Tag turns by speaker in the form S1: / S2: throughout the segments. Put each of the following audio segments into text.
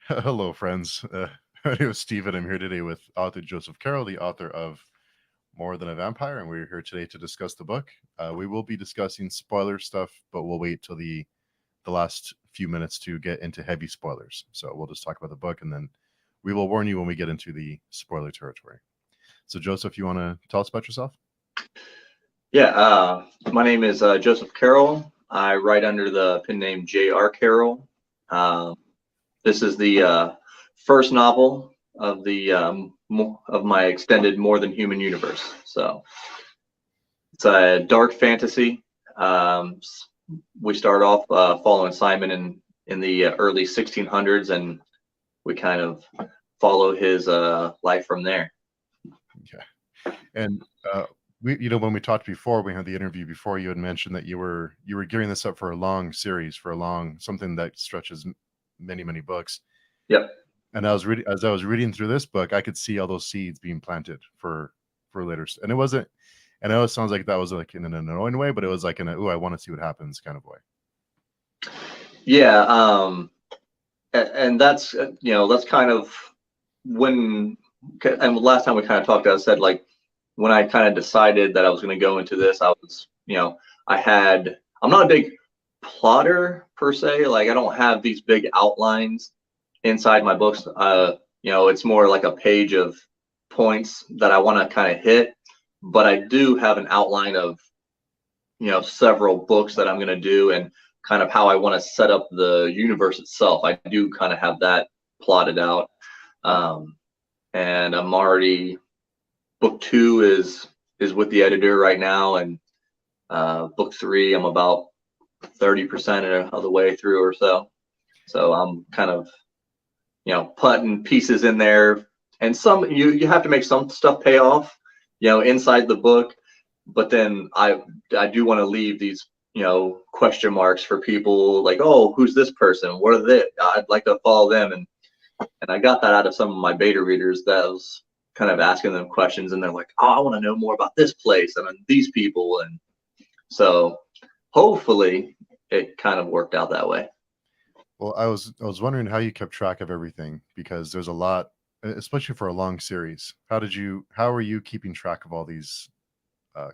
S1: Hello, friends. My name is Steve, and I'm here today with author Joseph Carrel, the author of More Than a Vampire, and we're here today to discuss the book. We will be discussing spoiler stuff, but we'll wait till the last few minutes to get into heavy spoilers. So we'll just talk about the book, and then we will warn you when we get into the spoiler territory. So, Joseph, you want to tell us about yourself?
S2: Yeah, my name is Joseph Carrel. I write under the pen name J.R. Carrel. This is the first novel of the of my extended More Than Human universe. So it's a dark fantasy. We start off following Simon in the early 1600s, and we kind of follow his life from there.
S1: Yeah, and when we talked before, we had the interview before. You had mentioned that you were gearing this up for a long series, for something that stretches many books.
S2: Yep.
S1: And as I was reading through this book, I could see all those seeds being planted for later. And it wasn't. And I know it sounds like that was like in an annoying way, but it was like in a I want to see what happens kind of way.
S2: Yeah, and that's that's kind of when. And last time we kind of talked, I said like when I kind of decided that I was going to go into this, I was I'm not a big plotter per se. Like I don't have these big outlines inside my books. It's more like a page of points that I want to kind of hit, but I do have an outline of several books that I'm going to do and kind of how I want to set up the universe itself. I do kind of have that plotted out, and I'm already book 2 is with the editor right now, and book 3 I'm about 30% of the way through or so. So I'm kind of putting pieces in there, and some you have to make some stuff pay off inside the book, but then I do want to leave these question marks for people, like, oh, who's this person, what are they, I'd like to follow them, and I got that out of some of my beta readers that was kind of asking them questions, and they're like, oh, I want to know more about this place and these people, and so hopefully it kind of worked out that way.
S1: Well, I was wondering how you kept track of everything, because there's a lot, especially for a long series. How were you keeping track of all these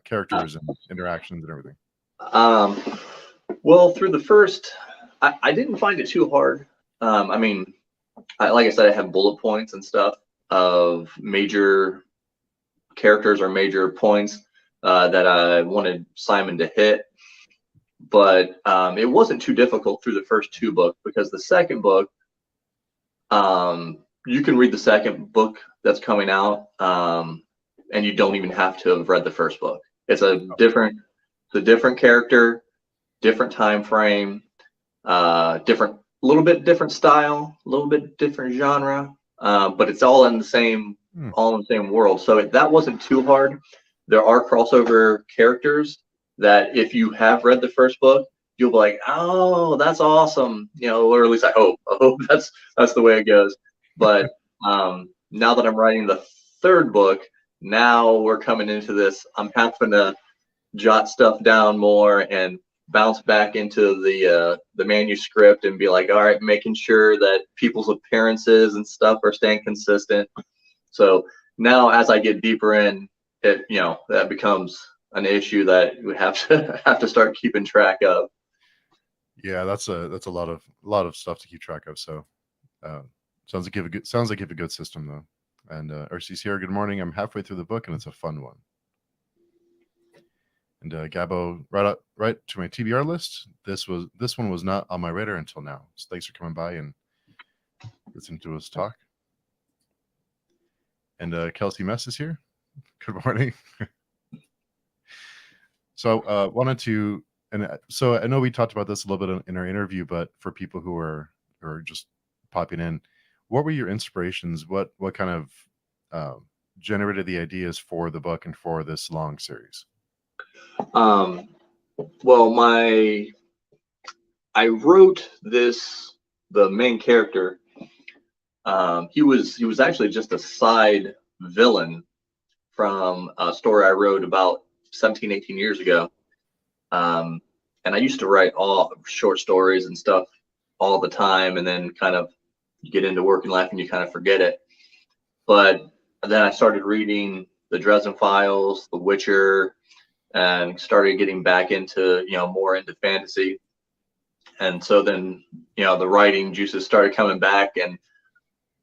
S1: characters and interactions and everything?
S2: Well, through the first, I didn't find it too hard. I mean, like I said, I have bullet points and stuff of major characters or major points that I wanted Simon to hit. But it wasn't too difficult through the first 2 books, because the second book, you can read the second book that's coming out, and you don't even have to have read the first book. It's a different character, different time frame, a little bit different style, a little bit different genre, but it's all in the same world. So that wasn't too hard. There are crossover characters that if you have read the first book, you'll be like, oh, that's awesome, or at least I hope that's the way it goes. But now that I'm writing the third book, now we're coming into this, I'm having to jot stuff down more and bounce back into the manuscript and be like, all right, making sure that people's appearances and stuff are staying consistent. So now as I get deeper in it, that becomes an issue that we have to start keeping track of.
S1: Yeah, that's a lot of stuff to keep track of. So sounds like you have a good system though. And RC's here. Good morning. I'm halfway through the book and it's a fun one. And Gabo, right to my TBR list. This one was not on my radar until now. So thanks for coming by and listening to us talk. And Kelsey Mess is here. Good morning. So wanted to, and so I know we talked about this a little bit in our interview, but for people who are just popping in, what were your inspirations? What kind of generated the ideas for the book and for this long series?
S2: Well, I wrote the main character. He was actually just a side villain from a story I wrote about 17, 18 years ago. And I used to write all short stories and stuff all the time, and then kind of you get into working life and you kind of forget it. But then I started reading the Dresden Files, The Witcher, and started getting back into, more into fantasy. And so then, the writing juices started coming back, and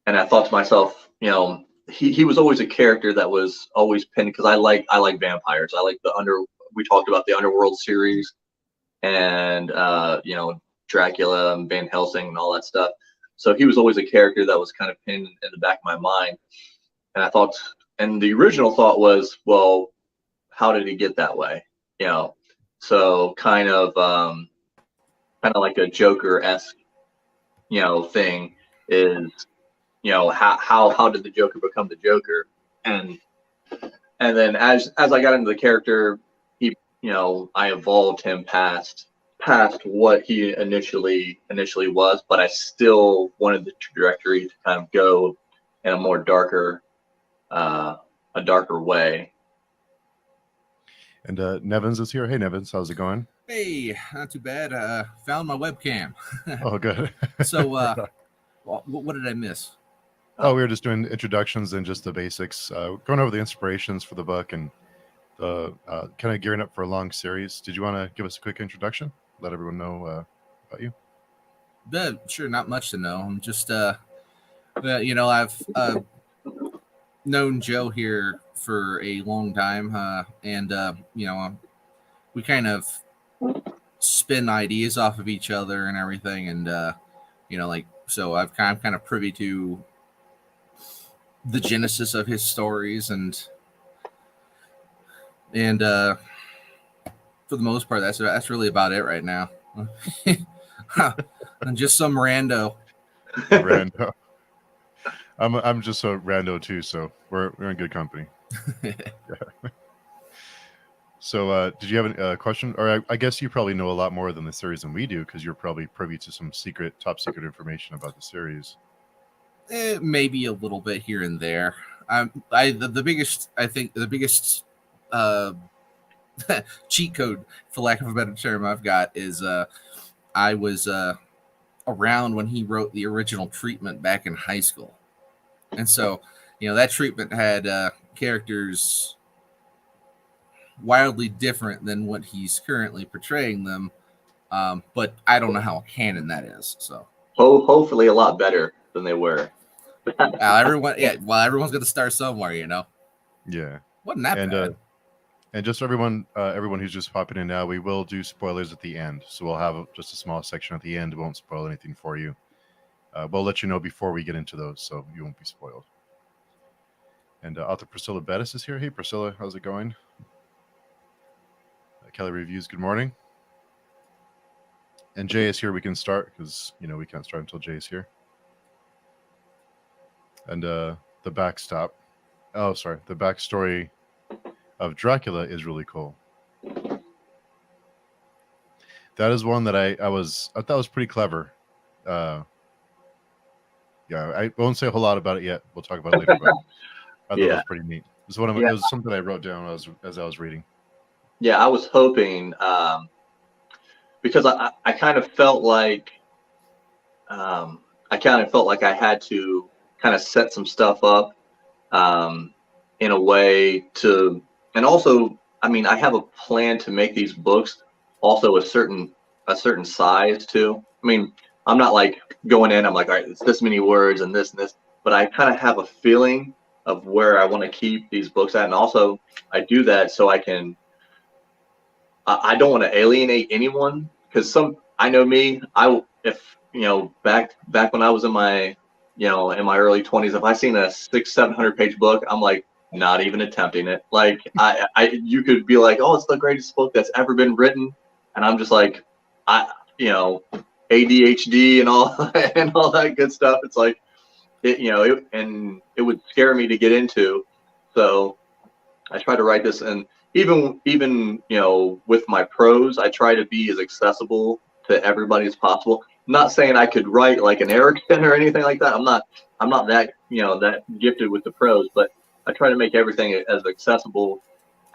S2: I thought to myself, he was always a character that was always pinned, because I like vampires. I like we talked about the Underworld series, and Dracula and Van Helsing and all that stuff. So he was always a character that was kind of pinned in the back of my mind. And I thought, and the original thought was, well, how did he get that way? So kind of like a Joker-esque, thing is, how did the Joker become the Joker? And then as I got into the character, he, I evolved him past what he initially was, but I still wanted the trajectory to kind of go in a more darker way.
S1: And Nevins is here. Hey, Nevins, how's it going?
S3: Hey, not too bad. Found my webcam.
S1: Oh, good.
S3: So, what did I miss?
S1: Oh, we were just doing introductions and just the basics, going over the inspirations for the book and the kind of gearing up for a long series. Did you want to give us a quick introduction? Let everyone know about you.
S3: Sure, not much to know. I'm just, I've known Joe here for a long time, and we kind of spin ideas off of each other and everything, and so I'm kind of privy to the genesis of his stories, and for the most part, that's really about it right now. And just some rando.
S1: Rando. I'm just a rando too, so we're in good company. Yeah. So, did you have a question? Or I guess you probably know a lot more than the series than we do, because you're probably privy to some top secret information about the series.
S3: Maybe a little bit here and there. The biggest cheat code, for lack of a better term, I've got is I was around when he wrote the original treatment back in high school, and so that treatment had characters wildly different than what he's currently portraying them, but I don't know how canon that is. So
S2: hopefully a lot better than they were.
S3: Everyone's going to start somewhere,
S1: Yeah.
S3: Wasn't that bad?
S1: And just everyone who's just popping in now, we will do spoilers at the end. So we'll have just a small section at the end. It won't spoil anything for you. We'll let you know before we get into those, so you won't be spoiled. And author Priscilla Bettis is here. Hey, Priscilla, how's it going? Kelly Reviews, good morning. And Jay is here. We can start because, we can't start until Jay is here. And the backstory of Dracula is really cool. That is one that I thought was pretty clever. I won't say a whole lot about it yet. We'll talk about it later. But I thought it was pretty neat. It was something I wrote down as I was reading.
S2: Yeah, I was hoping, because I kind of felt like I had to kind of set some stuff up in a way to, and also, I have a plan to make these books also a certain size too. I'm not like going in, I'm like, all right, it's this many words and this, but I kind of have a feeling of where I want to keep these books at. And also I do that so I don't want to alienate anyone, because I know me, back when I was in my early 20s, if I seen a 600-700 page book, I'm like, not even attempting it. Like you could be like, oh, it's the greatest book that's ever been written, and I'm just like, ADHD and all that good stuff. It's like, and it would scare me to get into. So I try to write this, and even with my prose, I try to be as accessible to everybody as possible. I'm not saying I could write like an Erickson or anything like that. I'm not that that gifted with the prose, but I try to make everything as accessible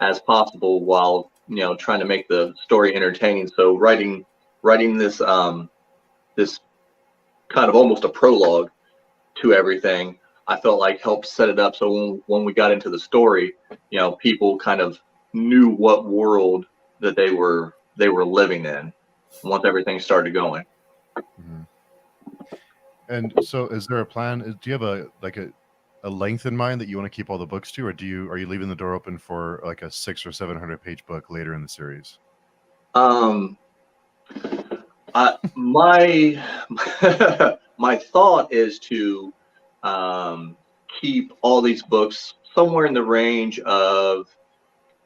S2: as possible while trying to make the story entertaining. So writing this this kind of almost a prologue to everything, I felt like helped set it up. So when we got into the story, people kind of knew what world that they were living in once everything started going.
S1: Mm-hmm. And so, is there a plan? Do you have a length in mind that you want to keep all the books to, or are you leaving the door open for like a 600 or 700 page book later in the series?
S2: My my thought is to keep all these books somewhere in the range of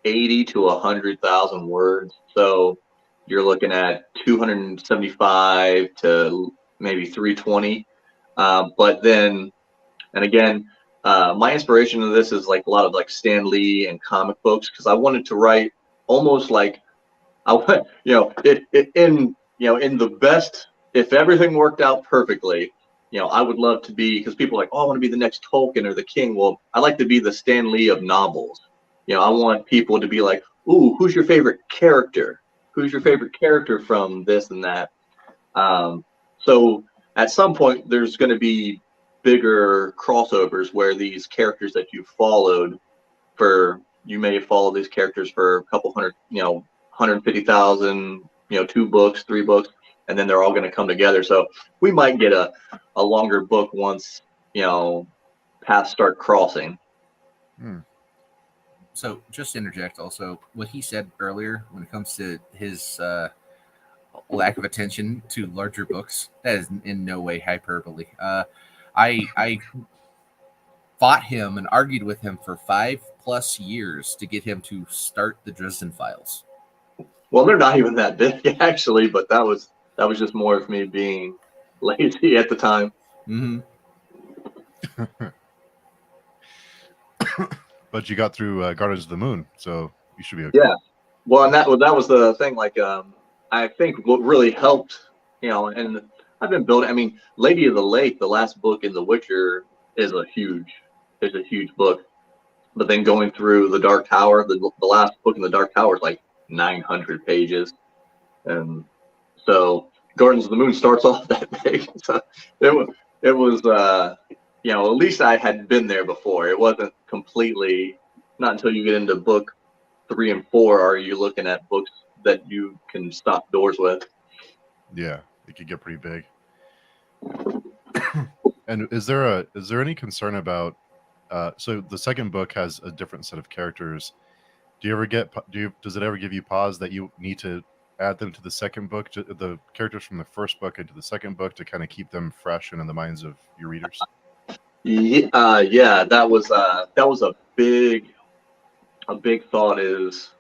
S2: 80 to 100,000 words. So you're looking at 275 to maybe 320. But then, and again, my inspiration of this is like a lot of like Stan Lee and comic books, because I wanted to write almost like I want, in the best, if everything worked out perfectly, I would love to be, because people are like, oh, I want to be the next Tolkien or the King. Well, I like to be the Stan Lee of novels. I want people to be like, ooh, who's your favorite character? Who's your favorite character from this and that? So at some point, there's going to be bigger crossovers where these characters that you followed you may follow these characters for a couple hundred, 150,000, 2 books, 3 books, and then they're all going to come together. So we might get a longer book once, paths start crossing.
S3: So just to interject also, what he said earlier when it comes to his lack of attention to larger books, that is in no way hyperbole. I fought him and argued with him for 5+ years to get him to start the Dresden Files.
S2: Well, they're not even that big actually, but that was just more of me being lazy at the time.
S3: Mm-hmm.
S1: But you got through Guardians of the Moon, so you should be okay.
S2: Yeah. Well, and that was the thing. Like, I think what really helped, and I've been building. I mean, Lady of the Lake, the last book in The Witcher, is a huge book. But then going through the Dark Tower, the last book in the Dark Tower is like 900 pages, and so Guardians of the Moon starts off that big. So it was at least I had been there before. It wasn't completely, not until you get into book 3 and 4 are you looking at books that you can stop doors with.
S1: Yeah, it could get pretty big. And is there any concern about so the second book has a different set of characters? Does it ever give you pause that you need to add them to the second book, to the characters from the first book into the second book, to kind of keep them fresh and in the minds of your readers?
S2: Yeah, that was a big thought. Is,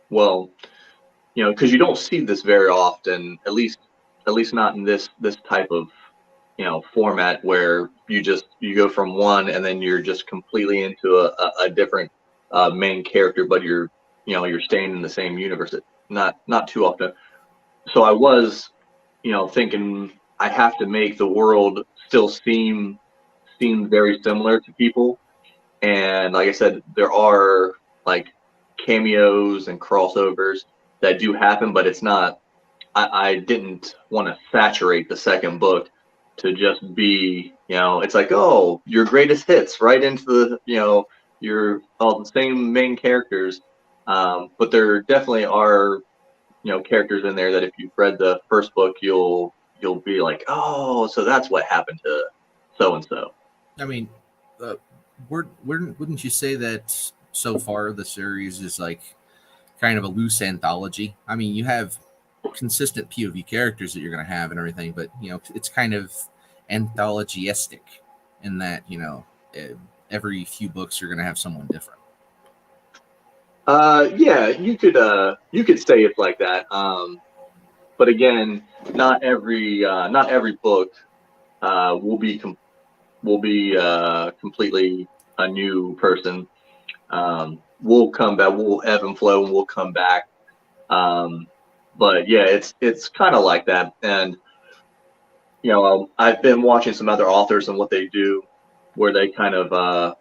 S2: well, because you don't see this very often, at least not in this type of format, where you go from one and then you're just completely into a different main character, but you're staying in the same universe. Not too often. So I was thinking I have to make the world still seem very similar to people, and like I said, there are like cameos and crossovers that do happen, but it's not. I didn't want to saturate the second book to just be, it's like, oh, your greatest hits right into the, your all the same main characters. But there definitely are, characters in there that if you've read the first book, you'll be like, oh, so that's what happened to so and so.
S3: I mean, wouldn't you say that so far the series is like kind of a loose anthology? I mean, you have consistent POV characters that you're going to have and everything, but it's kind of anthology-esque in that every few books you're going to have someone different.
S2: Yeah, you could say it's like that. But again, not every book will be completely a new person. We'll come back. We'll ebb and flow, and we'll come back. But yeah, it's kind of like that. And I've been watching some other authors and what they do, where they kind of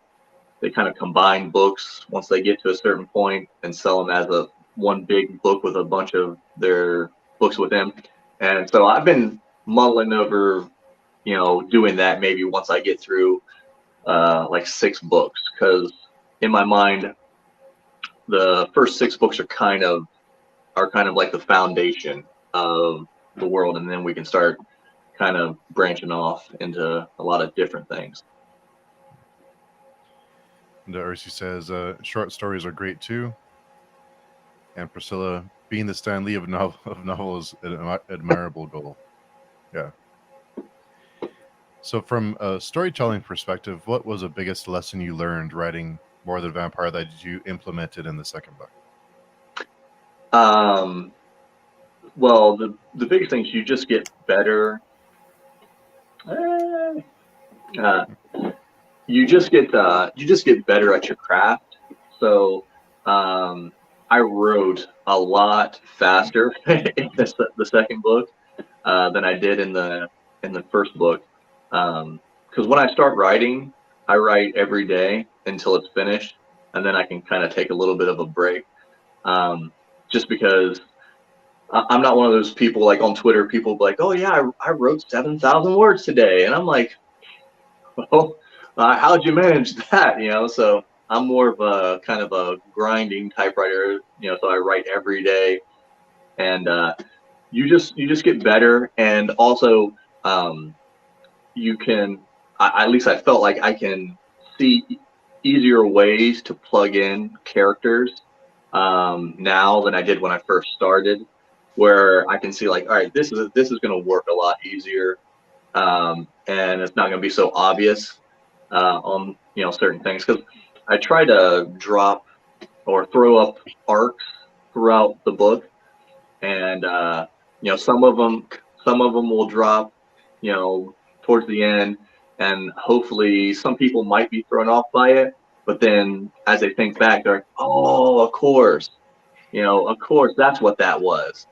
S2: combine books once they get to a certain point and sell them as one big book with a bunch of their books with them. And so I've been mulling over doing that maybe once I get through like 6 books, because in my mind the first 6 books are kind of like the foundation of the world, and then we can start kind of branching off into a lot of different things.
S1: And Ursi says short stories are great too. And Priscilla, being the Stan Lee of novel is an admirable goal. Yeah. So from a storytelling perspective, what was the biggest lesson you learned writing More Than Vampire that you implemented in the second book?
S2: Well, the biggest thing is you just get better. You just get better at your craft. So I wrote a lot faster in the second book than I did in the first book. Because when I start writing, I write every day until it's finished, and then I can kind of take a little bit of a break. Just because I'm not one of those people like on Twitter, people be like, oh yeah, I wrote 7,000 words today. And I'm like, well, how'd you manage that? So I'm more of a kind of a grinding typewriter, so I write every day. And you just get better. And also you can, at least I felt like I can see easier ways to plug in characters now than I did when I first started, where I can see like, all right, this is going to work a lot easier, and it's not going to be so obvious on certain things, because I try to drop or throw up arcs throughout the book, and some of them will drop towards the end, and hopefully some people might be thrown off by it, but then as they think back, they're like, oh, of course that's what that was.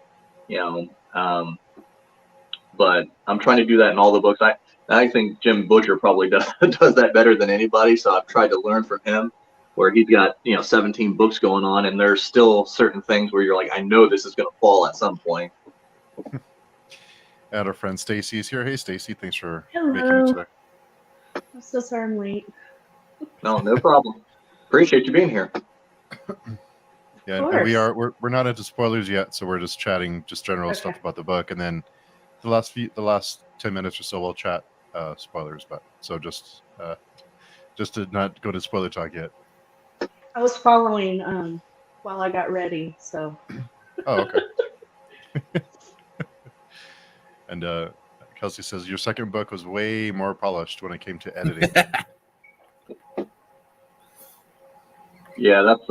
S2: But I'm trying to do that in all the books. I think Jim Butcher probably does that better than anybody, so I've tried to learn from him, where he's got 17 books going on, and there's still certain things where you're like, I know this is going to fall at some point.
S1: And our friend Stacey is here. Hey Stacey, thanks for
S4: Hello.
S1: making it today.
S4: I'm so sorry I'm late.
S2: No problem. Appreciate you being here.
S1: Yeah, and we're not into spoilers yet, so we're just chatting just general stuff about the book, and then the last 10 minutes or so we'll chat spoilers. But so just to not go to spoiler talk yet.
S4: I was following while I got ready, so.
S1: Oh, okay. And Kelsey says your second book was way more polished when it came to editing.
S2: Yeah, that's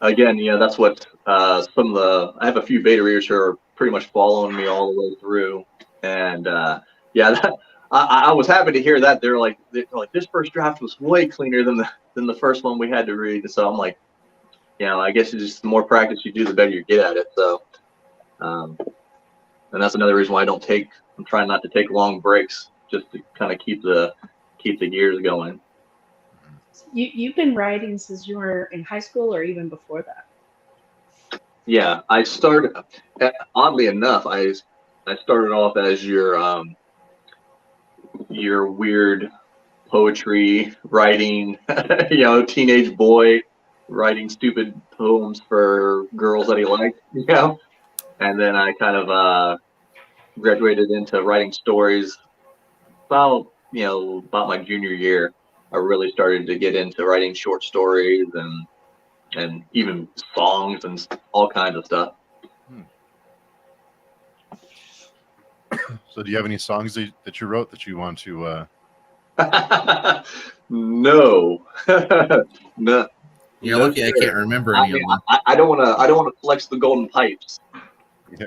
S2: again, that's what some of the, I have a few beta readers who are pretty much following me all the way through, and I was happy to hear that. They're like this first draft was way cleaner than the first one we had to read. So I'm like, I guess it's just the more practice you do, the better you get at it. So, and that's another reason why I'm trying not to take long breaks, just to kind of keep the gears going.
S4: You've been writing since you were in high school, or even before that?
S2: Yeah, I started. Oddly enough, I started off as your weird poetry writing, teenage boy writing stupid poems for girls that he liked, and then I kind of graduated into writing stories about my junior year. I really started to get into writing short stories and even songs and all kinds of stuff.
S1: So do you have any songs that you wrote that you want to
S2: No. No.
S3: You're lucky I can't remember any of them.
S2: I don't want to flex the golden pipes.
S1: Yeah.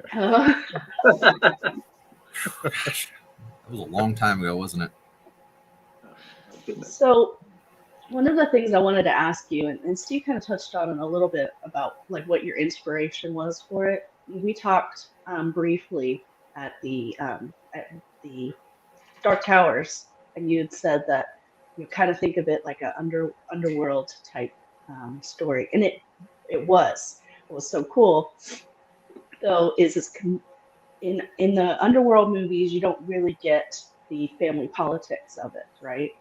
S3: Gosh, that was a long time ago, wasn't it?
S4: So one of the things I wanted to ask you, and Steve kind of touched on it a little bit about like what your inspiration was for it. We talked briefly at the Dark Towers, and you had said that you kind of think of it like a underworld type story, and it was so cool. Though in the underworld movies, you don't really get the family politics of it, right?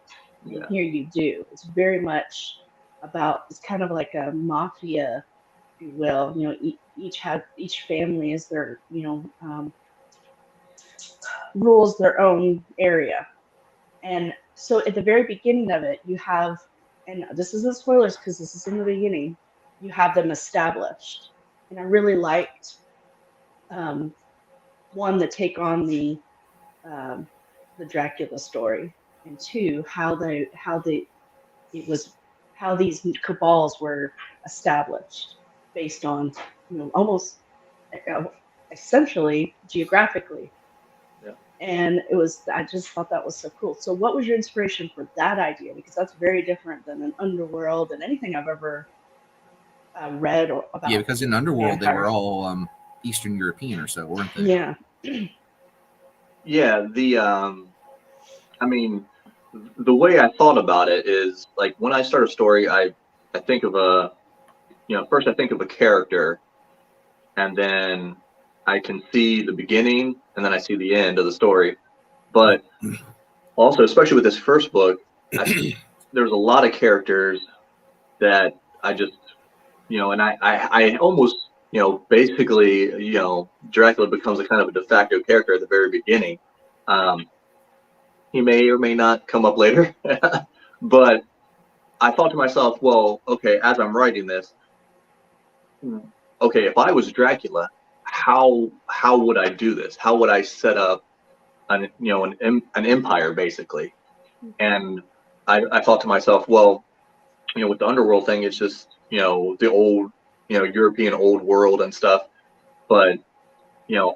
S4: And
S2: Yeah.
S4: here you do. It's very much about, it's kind of like a mafia, if you will. You know, each family is their, rules their own area. And so at the very beginning of it, you have, and this isn't spoilers because this is in the beginning, you have them established. And I really liked, um, one, the take on um, the Dracula story, and two, it was how these cabals were established based on, almost, uh, essentially geographically.
S2: Yeah.
S4: And I just thought that was so cool. So what was your inspiration for that idea? Because that's very different than an underworld and anything I've ever read or about.
S3: Yeah, because in Underworld they were
S4: vampires.
S3: all Eastern European or so, weren't they?
S4: Yeah.
S2: Yeah. I mean, the way I thought about it is like when I start a story, I think of first I think of a character, and then I can see the beginning, and then I see the end of the story. But also, especially with this first book, there's a lot of characters that I just, and I almost, basically, Dracula becomes a kind of a de facto character at the very beginning. He may or may not come up later, but I thought to myself, well, okay, as I'm writing this, okay, if I was Dracula, how would I do this? How would I set up an empire basically? And I thought to myself, well, with the underworld thing, it's just the old European old world and stuff. But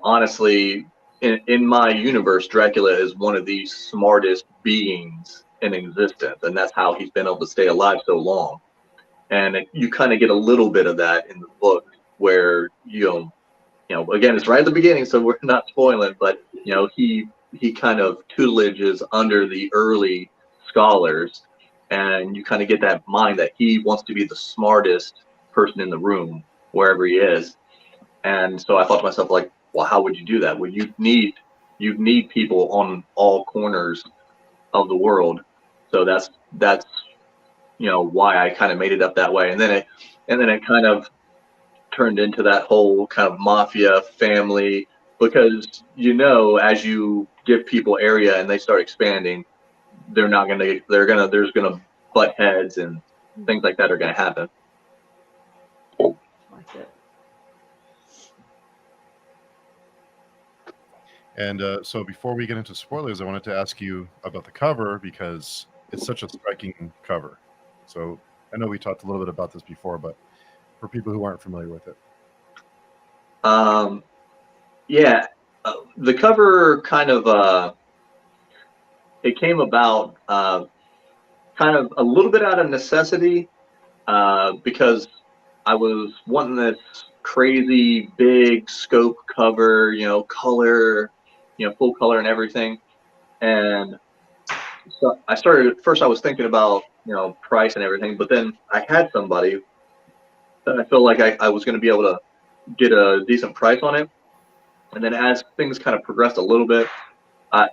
S2: honestly, in my universe, Dracula is one of the smartest beings in existence, and that's how he's been able to stay alive so long. And you kind of get a little bit of that in the book, where again, it's right at the beginning, so we're not spoiling, but he kind of tutelages under the early scholars, and you kind of get that mind that he wants to be the smartest person in the room wherever he is. And so I thought to myself, like, well, how would you do that? Well, you need people on all corners of the world. So that's why I kind of made it up that way. And then it kind of turned into that whole kind of mafia family, because as you give people area and they start expanding, there's gonna butt heads and things like that are gonna happen.
S4: Like it.
S1: And so before we get into spoilers, I wanted to ask you about the cover, because it's such a striking cover. So I know we talked a little bit about this before, but for people who aren't familiar with it.
S2: Yeah, the cover kind of it came about kind of a little bit out of necessity, because I was wanting this crazy big scope cover, color, full color and everything. And so I started, first I was thinking about, price and everything, but then I had somebody that I felt like I was going to be able to get a decent price on it. And then as things kind of progressed a little bit, I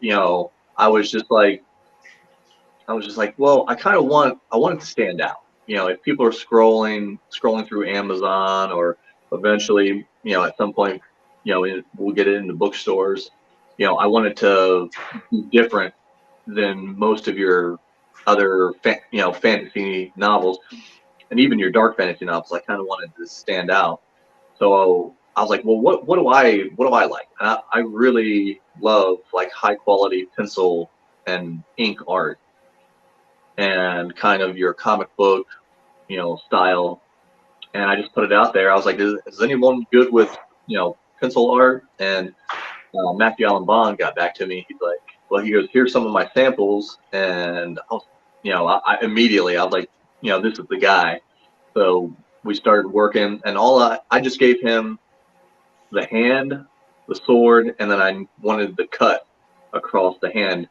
S2: was just like, well, I want it to stand out. If people are scrolling through Amazon, or eventually, at some point, we'll get it into bookstores. I want it to be different than most of your other, fantasy novels, and even your dark fantasy novels. I kind of wanted to stand out. So I was like, well, what do I like? I really love like high quality pencil and ink art, and kind of your comic book, style. And I just put it out there. I was like, is anyone good with, pencil art? And Matthew Allen Bond got back to me. He's like, well, he goes, here's some of my samples. And I was, I immediately, I was like, this is the guy. So we started working, and I just gave him the hand, the sword, and then I wanted the cut across the hand,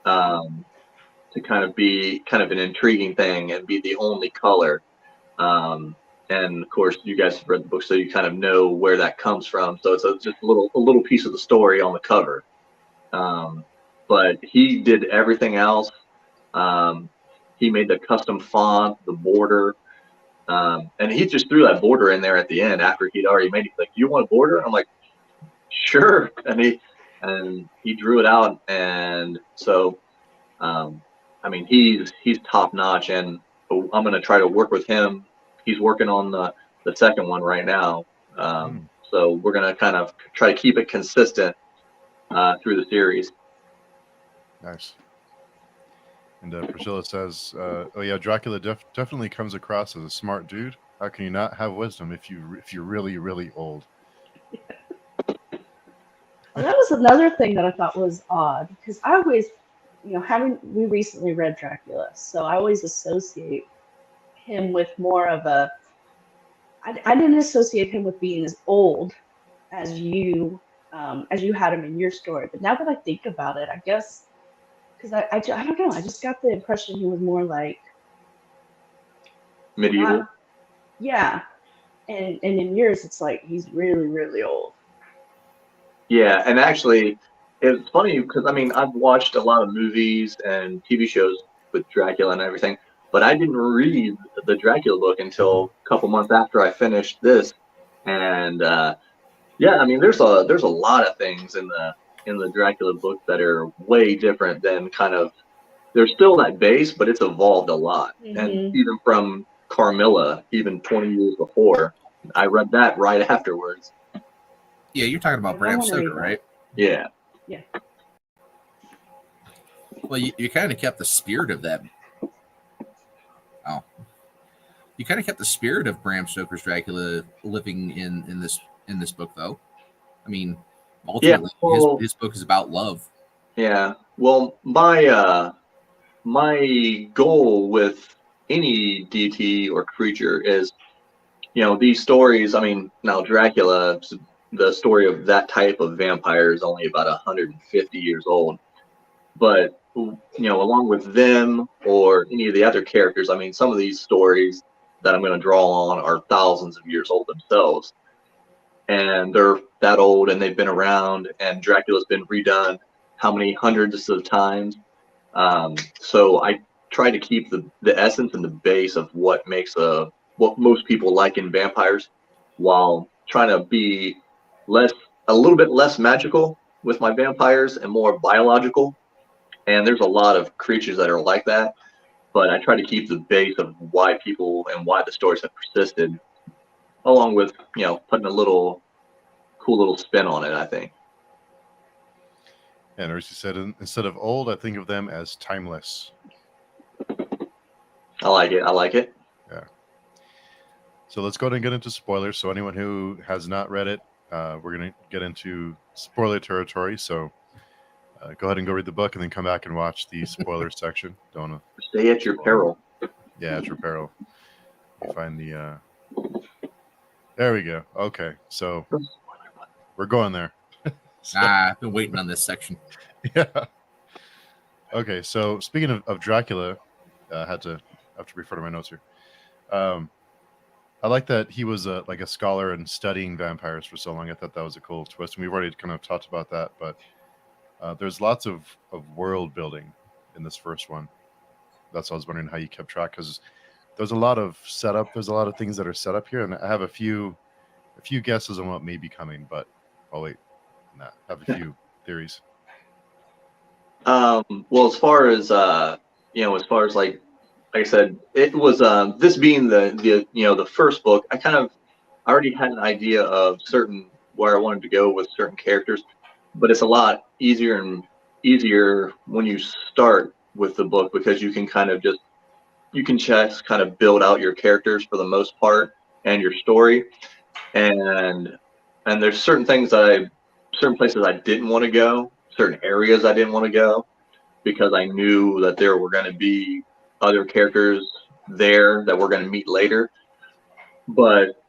S2: to kind of be kind of an intriguing thing and be the only color. And of course, you guys have read the book, so you kind of know where that comes from. So it's just a little piece of the story on the cover. but he did everything else. He made the custom font, the border, and he just threw that border in there at the end after he'd already made it. Like, you want a border? I'm like, sure. And he drew it out, and so I mean, he's top notch, and I'm gonna try to work with him. He's working on the second one right now, so we're gonna kind of try to keep it consistent through the series.
S1: Nice. And Priscilla says, "Oh yeah, Dracula definitely comes across as a smart dude. How can you not have wisdom if you're really, really old?"
S4: Well, that was another thing that I thought was odd, because I always, we recently read Dracula, so I always associate him with more of a. I didn't associate him with being as old as you had him in your story, but now that I think about it, I guess because I don't know, I just got the impression he was more like
S2: Medieval.
S4: Yeah, and in yours, it's like he's really, really old.
S2: Yeah, and actually, it's funny because I mean I've watched a lot of movies and TV shows with Dracula and everything, but I didn't read the Dracula book until a couple months after I finished this. And yeah, I mean there's a lot of things in the Dracula book that are way different than kind of. There's still that base, but it's evolved a lot, and even from Carmilla, even 20 years before, I read that right afterwards.
S3: Yeah, you're talking about Bram Stoker, right?
S2: Yeah.
S4: Yeah.
S3: Well, you kind of kept the spirit of that. Oh, you kind of kept the spirit of Bram Stoker's Dracula living in this book, though. I mean, ultimately, his book is about love.
S2: Yeah. Well, my goal with any DT or creature is, these stories. I mean, now Dracula, the story of that type of vampire is only about 150 years old. But, along with them or any of the other characters, I mean, some of these stories that I'm going to draw on are thousands of years old themselves. And they're that old and they've been around, and Dracula's been redone how many hundreds of times. So I try to keep the essence and the base of what makes what most people like in vampires, while trying to be a little bit less magical with my vampires and more biological. And there's a lot of creatures that are like that, but I try to keep the base of why people and why the stories have persisted, along with putting a cool little spin on it, I think.
S1: And Rusty said, instead of old, I think of them as timeless.
S2: I like it.
S1: Yeah. So let's go ahead and get into spoilers. So anyone who has not read it, we're going to get into spoiler territory. So go ahead and go read the book and then come back and watch the spoiler section. Don't want to
S2: stay at your peril.
S1: Yeah, at your peril. You find the. There we go. Okay, so we're going there.
S3: I've been waiting on this section.
S1: Yeah. Okay, so speaking of Dracula, I have to refer to my notes here. I like that he was like a scholar and studying vampires for so long. I thought that was a cool twist, and we've already kind of talked about that. But there's lots of world building in this first one. That's why I was wondering how you kept track, because there's a lot of setup. There's a lot of things that are set up here, and I have a few guesses on what may be coming. But I'll wait. I have a few theories.
S2: Well, as far as like I said, it was this being the first book. I already had an idea of where I wanted to go with certain characters, but it's a lot easier when you start with the book, because you can just kind of build out your characters for the most part and your story, and there's certain places I didn't want to go, certain areas I didn't want to go, because I knew that there were going to be other characters there that we're going to meet later. But,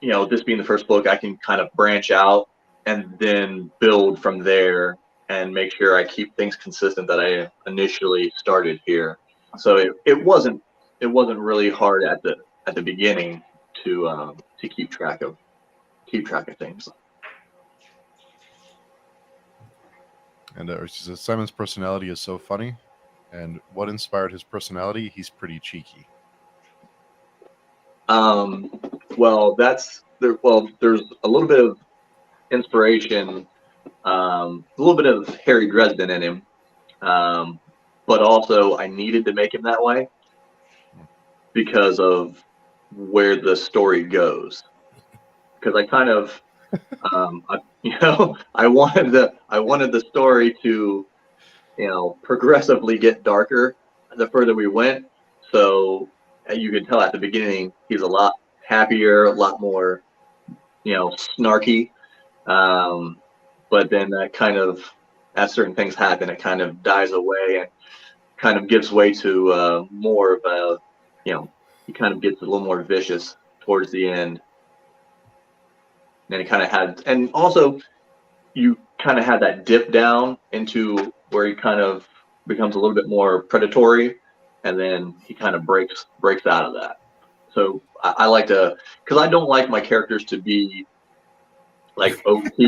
S2: this being the first book, I can kind of branch out and then build from there and make sure I keep things consistent that I initially started here. So it wasn't really hard at the beginning to keep track of things.
S1: And she says Simon's personality is so funny, and what inspired his personality? He's pretty cheeky.
S2: Well, that's there. Well, there's a little bit of inspiration, a little bit of Harry Dresden in him, but also I needed to make him that way because of where the story goes. Because I kind of, I wanted the story to, progressively get darker the further we went. So you could tell at the beginning he's a lot happier, a lot more, snarky. But then that kind of, as certain things happen, it kind of dies away and kind of gives way to more of a, he kind of gets a little more vicious towards the end. And he kind of had, and also you kind of had that dip down into where he kind of becomes a little bit more predatory, and then he kind of breaks out of that. So I like to, because I don't like my characters to be like OP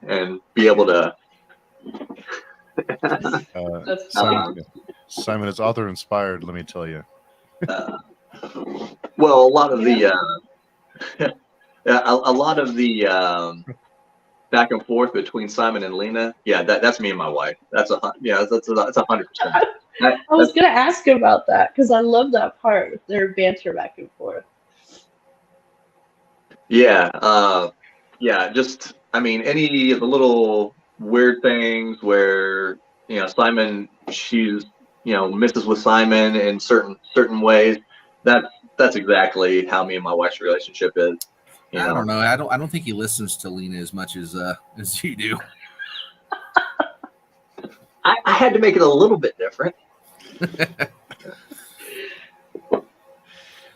S2: and be able to.
S1: Simon is author inspired, let me tell you.
S2: Well, a lot of the a lot of the back and forth between Simon and Lena, that's me and my wife. That's 100%.
S4: I was gonna ask about that because I love that part, their banter back and forth.
S2: Just any of the little weird things where Simon, she's misses with Simon in certain ways. That's exactly how me and my wife's relationship is.
S3: I don't know. I don't think he listens to Lena as much as you do.
S2: I had to make it a little bit different.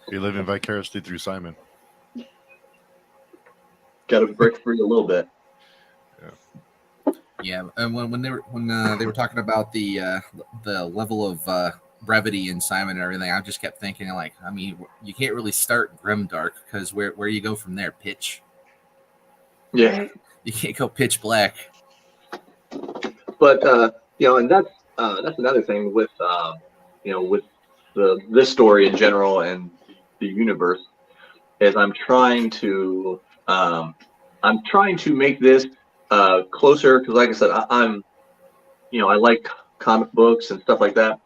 S1: You're living vicariously through Simon.
S2: Got to break free a little bit.
S3: Yeah, and when they were talking about the level of brevity in Simon and everything, I just kept thinking, like, you can't really start grimdark because where you go from there? Pitch.
S2: Yeah,
S3: you can't go pitch black.
S2: But and that's another thing with with this story in general and the universe is I'm trying to make this closer, because like I said, I'm I like comic books and stuff like that,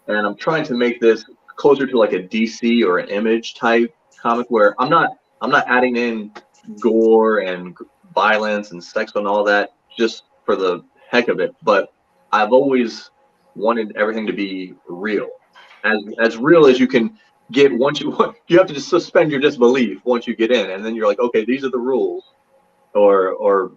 S2: and I'm trying to make this closer to like a DC or an Image type comic where I'm not adding in gore and violence and sex and all that just for the heck of it, but I've always wanted everything to be real, as real as you can get. Once you have to just suspend your disbelief once you get in, and then you're like, okay, these are the rules, or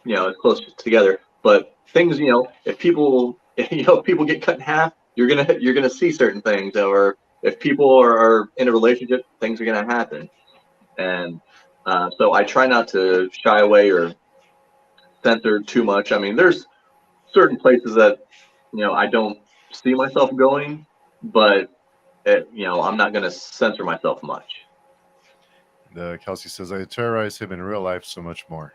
S2: it's close together. But things, if people get cut in half, you're gonna see certain things, or if people are in a relationship, things are gonna happen, and so I try not to shy away or censor too much. There's certain places that I don't see myself going, but I'm not going to censor myself much.
S1: Kelsey says, I terrorize him in real life so much more.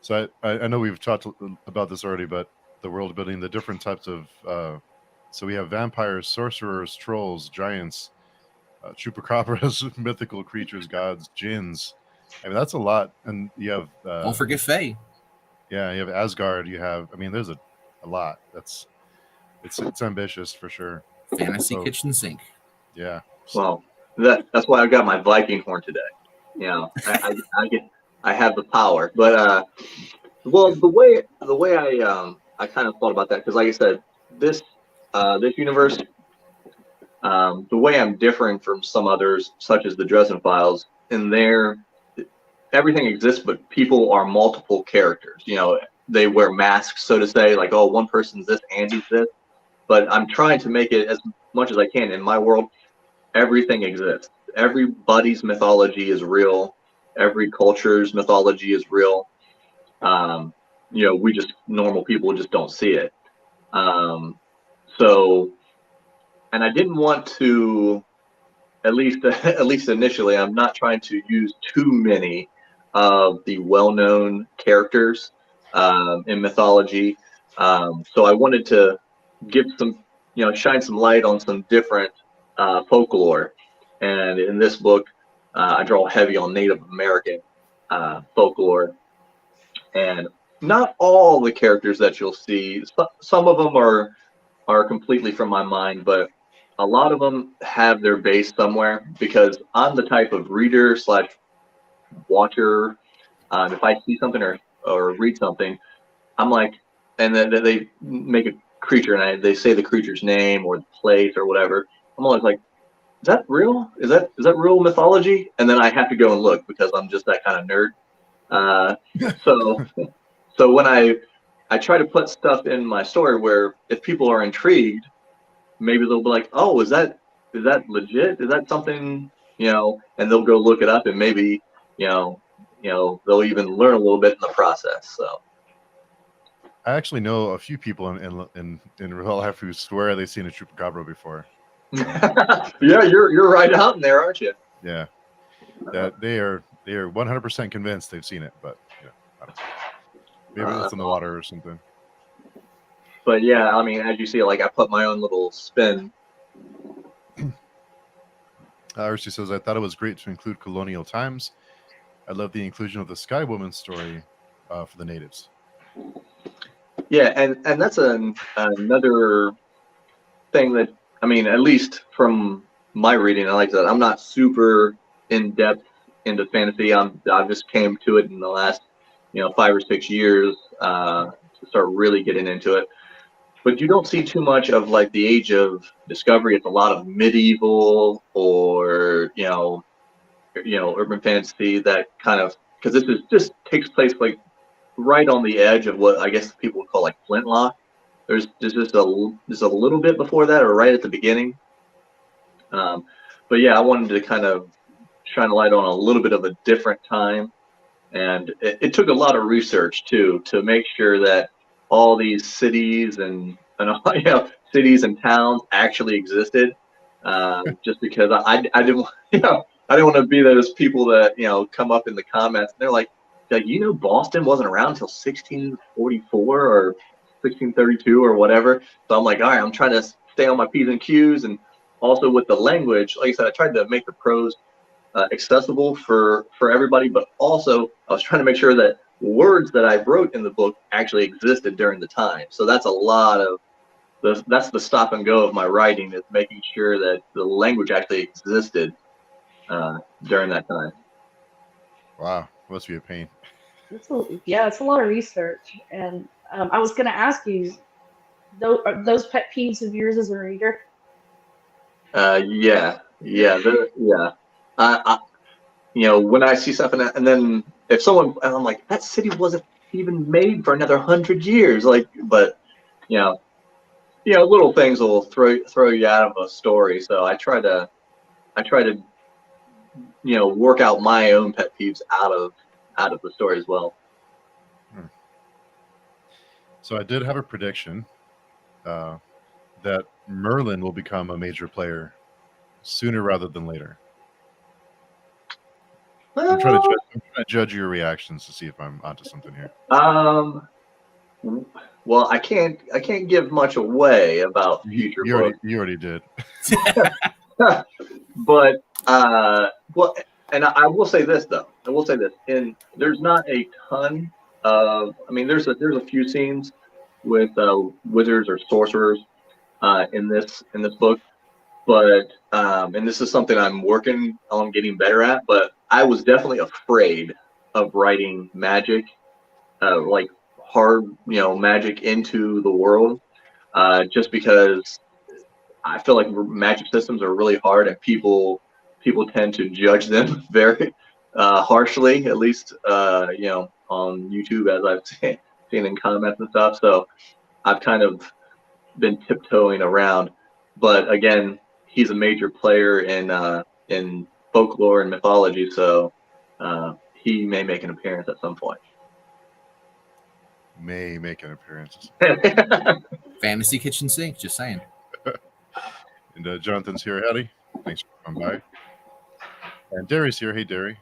S1: So I know we've talked about this already, but the world building, the different types of so we have vampires, sorcerers, trolls, giants, chupacabras, mythical creatures, gods, jinns. That's a lot. And you have
S3: don't forget Fae.
S1: Yeah, you have Asgard. You have there's a lot. It's ambitious for sure.
S3: Fantasy kitchen sink.
S1: Yeah.
S2: Well, that's why I got my Viking horn today. I have the power. But well, the way I kind of thought about that, because like I said, this universe, the way I'm different from some others, such as the Dresden Files, in there, everything exists, but people are multiple characters. They wear masks, so to say, like, oh, one person's this, Andy's this. But I'm trying to make it as much as I can. In my world, everything exists. Everybody's mythology is real. Every culture's mythology is real. We just, normal people just don't see it. So, and I didn't want to at least initially, I'm not trying to use too many of the well-known characters in mythology. So I wanted to give some, shine some light on some different folklore. And in this book, I draw heavy on Native American folklore. And not all the characters that you'll see, some of them are completely from my mind, but a lot of them have their base somewhere because I'm the type of reader slash watcher. If I see something or read something, I'm like, and then they make a creature and they say the creature's name or the place or whatever. I'm always like, is that real? Is that real mythology? And then I have to go and look because I'm just that kind of nerd. So when I try to put stuff in my story where if people are intrigued, maybe they'll be like, oh, is that legit? Is that something, and they'll go look it up and maybe, they'll even learn a little bit in the process. So
S1: I actually know a few people in real life who swear they've seen a chupacabra before.
S2: yeah, you're right out in there, aren't you?
S1: Yeah, that they are 100% convinced they've seen it, but I don't know. Maybe it's in the water or something.
S2: But yeah, I mean, as you see, like I put my own little spin.
S1: Archie says, I thought it was great to include colonial times. I love the inclusion of the Sky Woman story for the natives.
S2: Yeah, and that's another thing that, I mean, at least from my reading, I like that I'm not super in depth into fantasy. I just came to it in the last 5 or 6 years to start really getting into it. But you don't see too much of like the Age of Discovery. It's a lot of medieval or urban fantasy, that kind of, because this just takes place like right on the edge of what I guess people would call like Flintlock. There's just a little bit before that, or right at the beginning. But yeah, I wanted to kind of shine a light on a little bit of a different time, and it took a lot of research too to make sure that all these cities and cities and towns actually existed. Just because I didn't I didn't want to be those people that come up in the comments and they're like Boston wasn't around until 1644 or 1632 or whatever. So I'm like, all right, I'm trying to stay on my P's and Q's, and also with the language, like I said, I tried to make the prose accessible for everybody, but also I was trying to make sure that words that I wrote in the book actually existed during the time. So that's a lot of that's the stop and go of my writing, is making sure that the language actually existed during that time.
S1: Wow, must be a pain.
S4: It's a lot of research. And I was going to ask you, are those pet peeves of yours as a reader?
S2: Yeah. When I see stuff and then if someone, and I'm like, that city wasn't even made for another 100 years, like, but little things will throw you out of a story. So I try to work out my own pet peeves out of the story as well.
S1: So I did have a prediction that Merlin will become a major player sooner rather than later. I'm trying to judge your reactions to see if I'm onto something here.
S2: Well, I can't give much away about future books.
S1: You already did.
S2: But well, and I will say this though. And there's not a ton of. I mean, there's a few scenes with wizards or sorcerers in this book, but and this is something I'm working on getting better at. But I was definitely afraid of writing magic, like hard, magic into the world, just because I feel like magic systems are really hard, and people tend to judge them very harshly, at least on YouTube, as I've seen in comments and stuff. So I've kind of been tiptoeing around. But again, he's a major player in folklore and mythology, so he may make an appearance at some point.
S1: May make an appearance.
S3: Fantasy kitchen sink, just saying.
S1: And Jonathan's here, Hattie. Thanks for coming by. And Derry's here. Hey, Derry.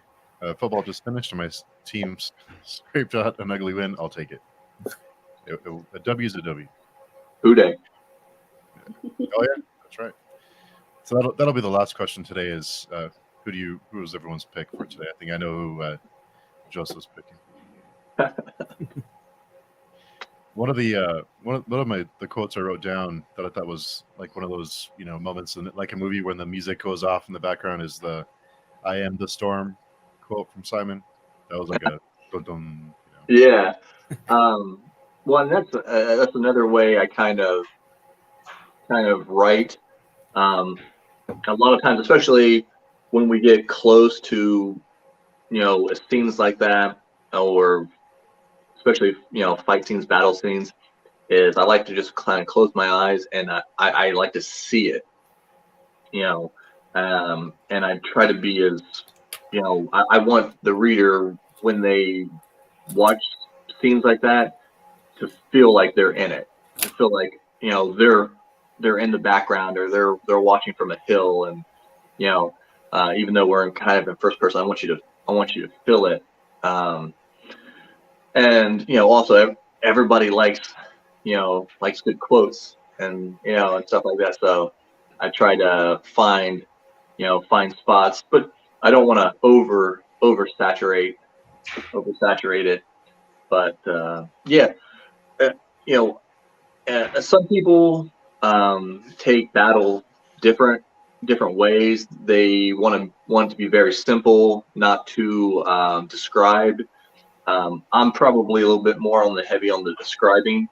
S1: Football just finished, and my team scraped out an ugly win. I'll take it. A W is a W.
S2: Who day?
S1: Oh yeah, that's right. So that'll be the last question today. Is who was everyone's pick for today? I think I know who Joseph's picking. One of the quotes I wrote down that I thought was like one of those moments in like a movie when the music goes off in the background is the "I am the storm" quote from Simon. That was like a dun,
S2: Yeah. Well, and that's another way I kind of write. A lot of times, especially when we get close to scenes like that, or especially fight scenes, battle scenes, is I like to just kind of close my eyes and I like to see it, and I try to be as I want the reader when they watch scenes like that to feel like they're in it, to feel like they're in the background, or they're watching from a hill, and even though we're kind of in first person, I want you to feel it. And also everybody likes good quotes and and stuff like that. So I try to find spots, but I don't want to oversaturate it. But yeah, some people take battle different ways. They want it to be very simple, not too described. I'm probably a little bit more on the describing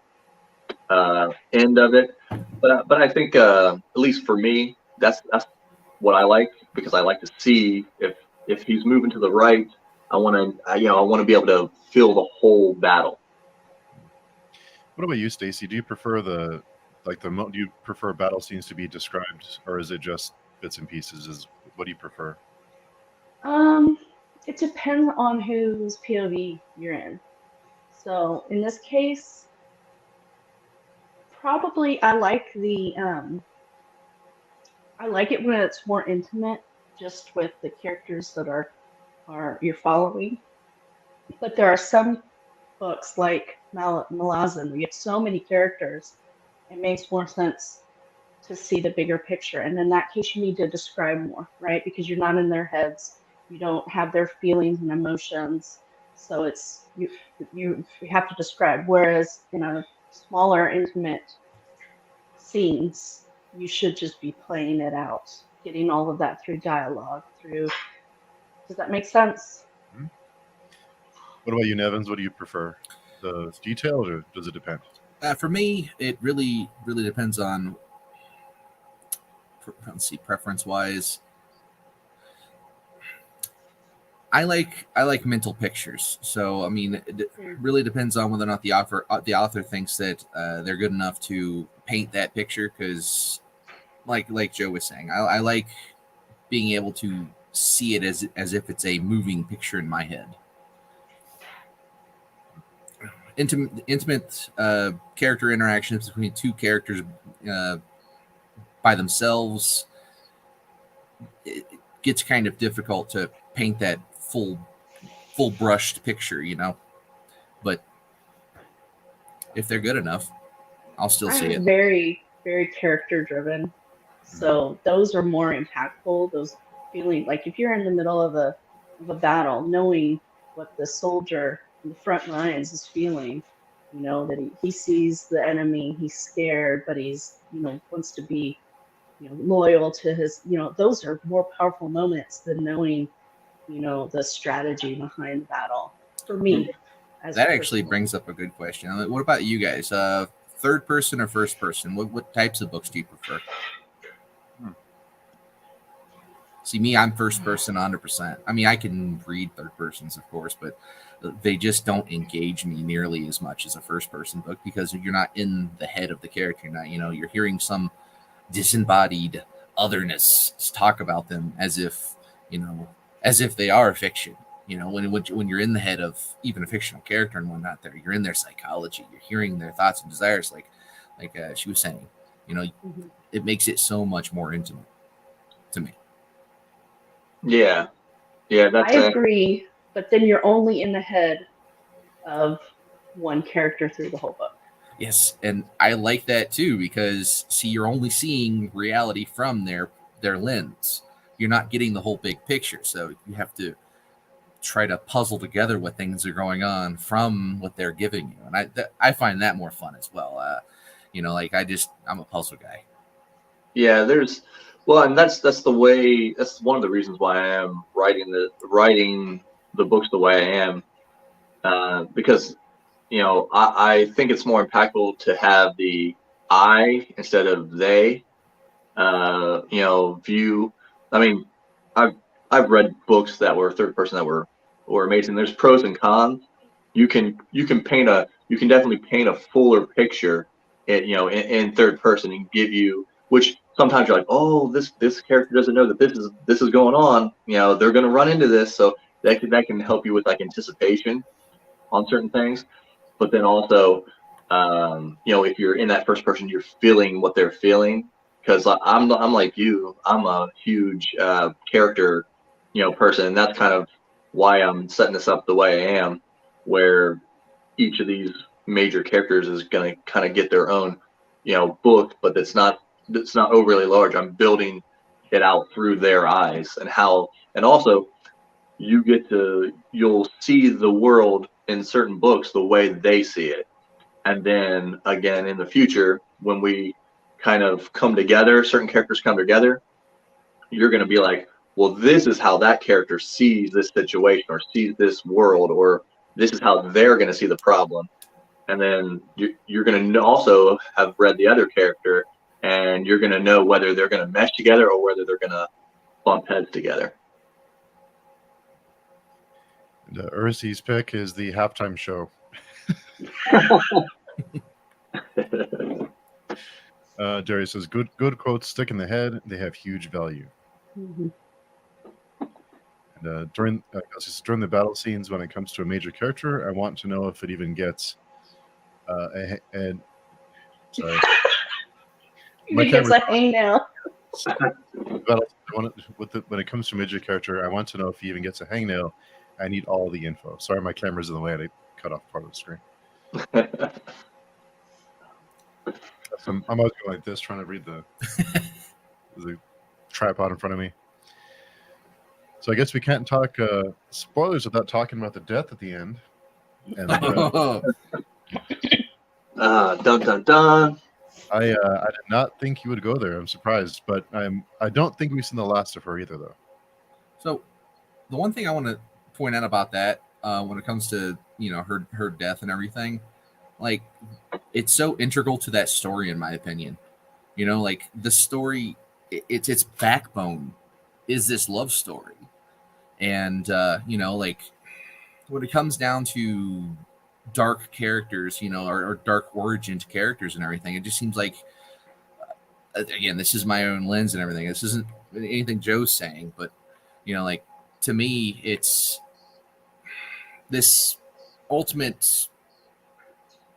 S2: end of it, but I think at least for me, that's what I like, because I like to see if he's moving to the right. I want to be able to feel the whole battle.
S1: What about you, Stacey? Do you prefer do you prefer battle scenes to be described, or is it just bits and pieces? What do you prefer?
S4: It depends on whose POV you're in. So in this case, probably I like it when it's more intimate, just with the characters that are you're following. But there are some books like Malazan, we have so many characters, it makes more sense to see the bigger picture. And in that case, you need to describe more, right? Because you're not in their heads, you don't have their feelings and emotions, so it's you have to describe. Whereas in a smaller, intimate scenes, you should just be playing it out, getting all of that through dialogue. Does that make sense?
S1: Mm-hmm. What about you, Nevins? What do you prefer? The detailed, or does it depend?
S3: For me, it really depends on. Let's see, preference wise, I like mental pictures. So I mean, it really depends on whether or not the author thinks that they're good enough to paint that picture. Because, like Joe was saying, I like being able to see it as if it's a moving picture in my head. Intimate character interactions between two characters by themselves, it gets kind of difficult to paint that full brushed picture, But if they're good enough, I'll still see it.
S4: Very, very character driven. So those are more impactful. Those feeling like if you're in the middle of a battle, knowing what the soldier in the front lines is feeling, that he sees the enemy, he's scared, but he's wants to be loyal to his, those are more powerful moments than knowing the strategy behind the battle, for me.
S3: That actually brings up a good question. What about you guys? Third person or first person? What types of books do you prefer? See, me, I'm first person 100%. I mean, I can read third persons, of course, but they just don't engage me nearly as much as a first person book, because you're not in the head of the character. You're hearing some disembodied otherness talk about them as if they are fiction. When you're in the head of even a fictional character and whatnot, you're in their psychology. You're hearing their thoughts and desires, like she was saying. It makes it so much more intimate to me.
S2: Yeah, Yeah, that's
S4: I agree, but then you're only in the head of one character through the whole book.
S3: Yes, and I like that too because see, you're only seeing reality from their lens. You're not getting the whole big picture, so you have to try to puzzle together what things are going on from what they're giving you, and I find that more fun as well. Like I'm a puzzle guy.
S2: yeah. And that's the way. That's one of the reasons why I am writing the books the way I am, because I think it's more impactful to have the I instead of they. View. I mean, I've I've read books that were third person that were amazing. There's pros and cons. You can definitely paint a fuller picture in third person and give you, which sometimes you're like, oh, this character doesn't know that this is going on. They're going to run into this, so that can help you with like anticipation on certain things. But then also, if you're in that first person, you're feeling what they're feeling. Because I'm like you, I'm a huge character, person, and that's kind of why I'm setting this up the way I am, where each of these major characters is going to kind of get their own, book, but it's not overly large. I'm building it out through their eyes and also you'll see the world in certain books the way they see it. And then again, in the future, when we kind of come together, certain characters come together, you're going to be like, well, this is how that character sees this situation or sees this world, or this is how they're going to see the problem. And then you're going to also have read the other character, and you're going to know whether they're going to mesh together or whether they're going to bump heads together.
S1: Ursi's pick is the halftime show. Darius says, good quotes stick in the head. They have huge value.
S4: Mm-hmm.
S1: And during the battle scenes, when it comes to a major character, I want to know if it even gets sorry.
S4: He gets a hangnail.
S1: When it comes to a major character, I want to know if he even gets a hangnail. I need all the info. Sorry, my camera's in the way. I cut off part of the screen. I'm always going like this, trying to read the tripod in front of me. So I guess we can't talk spoilers without talking about the death at the end. And
S2: dun dun dun.
S1: I did not think you would go there. I'm surprised, but I don't think we've seen the last of her either, though.
S3: So the one thing I want to point out about that, when it comes to her death and everything, like it's so integral to that story, in my opinion. Like the story, its backbone is this love story, and like when it comes down to dark characters, or dark origin characters and everything, it just seems like, again, this is my own lens and everything. This isn't anything Joe's saying, but like to me, it's this ultimate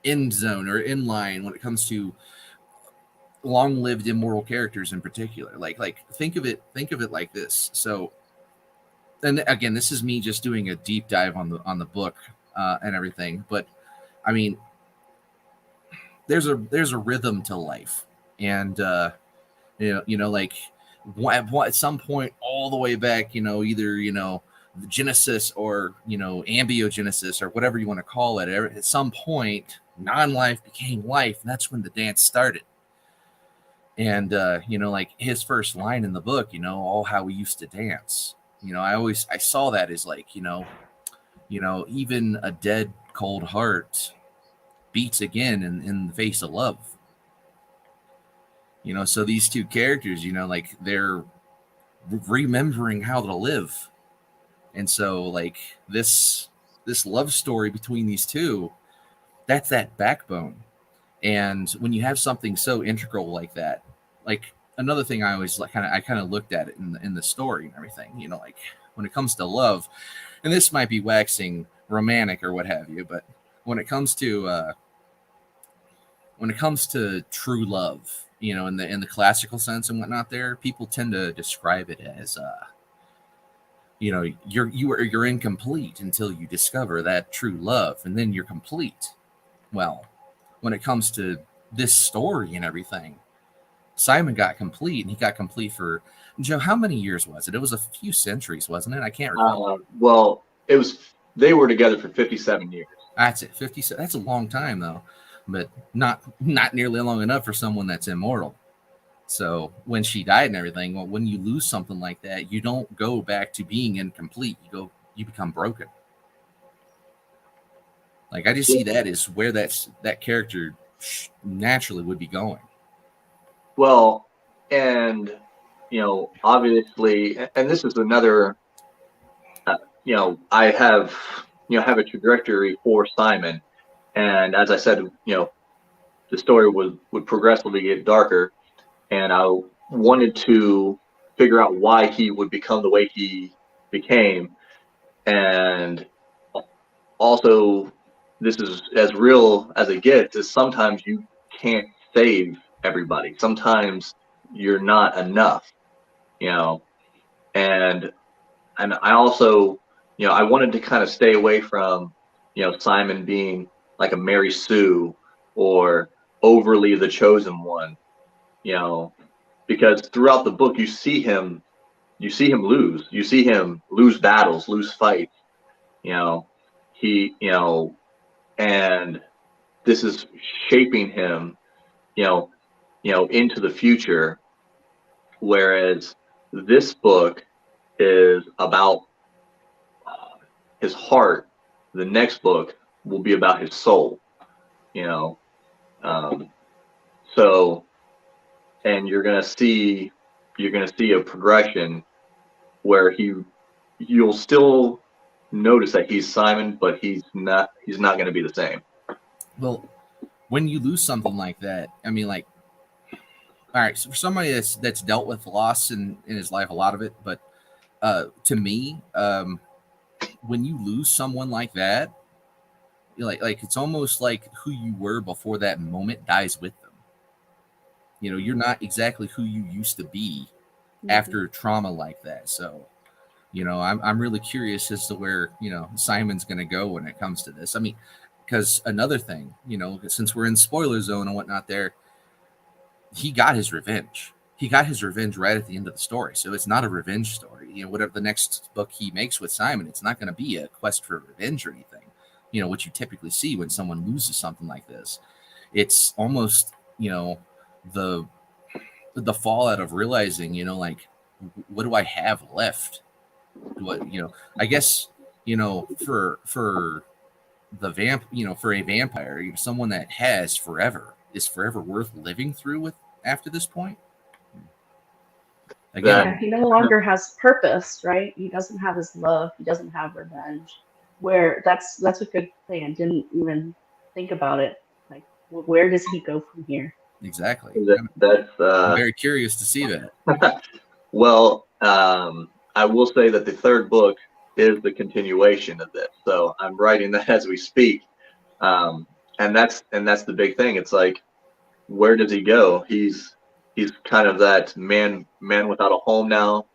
S3: end zone or in line when it comes to long-lived immortal characters in particular. Like think of it like this. So, and again, this is me just doing a deep dive on the book and everything, but I mean, there's a rhythm to life, and like at some point all the way back, either the Genesis or ambiogenesis or whatever you want to call it, at some point non-life became life, and that's when the dance started. And like his first line in the book, all how we used to dance, I saw that as like even a dead cold heart beats again in the face of love. So these two characters, like they're remembering how to live. And so like this love story between these two, that's that backbone. And when you have something so integral like that, like another thing I always kind of looked at it in the story and everything, like when it comes to love, and this might be waxing romantic or what have you, but when it comes to true love, in the classical sense and whatnot, there people tend to describe it as you know, you're incomplete until you discover that true love, and then you're complete. Well, when it comes to this story and everything, Simon got complete, and he got complete for, Joe, how many years was it? It was a few centuries, wasn't it? I can't recall.
S2: Well, they were together for 57 years.
S3: That's it, 50. That's a long time though, but not nearly long enough for someone that's immortal. So when she died and everything, well, when you lose something like that, you don't go back to being incomplete. You become broken. Like, I just see that as where that character naturally would be going.
S2: Well, and obviously, and this is another, I have a trajectory for Simon, and as I said, the story would progressively get darker, and I wanted to figure out why he would become the way he became, and also, this is as real as it gets, is sometimes you can't save everybody. Sometimes you're not enough, and I also, I wanted to kind of stay away from, Simon being like a Mary Sue or overly the chosen one, because throughout the book you see him lose battles, lose fights, and this is shaping him, into the future, whereas this book is about his heart. The next book will be about his soul, so, and you're gonna see a progression where you'll still notice that he's Simon, but he's not going to be the same.
S3: Well, when you lose something like that, I mean, like, all right, so for somebody that's dealt with loss in his life, a lot of it, but to me, when you lose someone like that, like it's almost like who you were before that moment dies with them. You're not exactly who you used to be after trauma like that. So, I'm really curious as to where, Simon's going to go when it comes to this. I mean, because another thing, since we're in spoiler zone and whatnot there, he got his revenge. He got his revenge right at the end of the story. So it's not a revenge story. Whatever the next book he makes with Simon, it's not going to be a quest for revenge or anything. What you typically see when someone loses something like this. It's almost, the fallout of realizing, like, what do I have left? I guess, for the for a vampire, someone that has forever is forever worth living through with after this point. Again,
S4: yeah, he no longer has purpose, right? He doesn't have his love. He doesn't have revenge. Where that's a good thing. I didn't even think about it. Like, where does he go from here?
S3: Exactly.
S2: That's
S3: I'm very curious to see that.
S2: Well, I will say that the third book is the continuation of this. So I'm writing that as we speak. And that's the big thing. It's like, where does he go? He's kind of that man without a home now.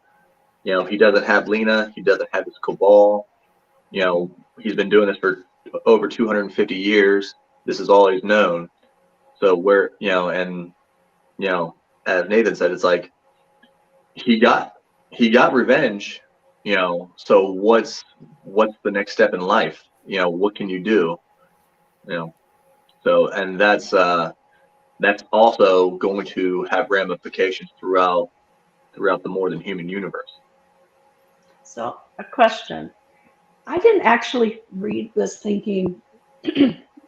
S2: He doesn't have Lena. He doesn't have his cabal. He's been doing this for over 250 years. This is all he's known. So where, and, as Nathan said, it's like, he got revenge, so what's the next step in life? What can you do? So, and that's also going to have ramifications throughout the More Than Human universe.
S4: So, a question. I didn't actually read this thinking,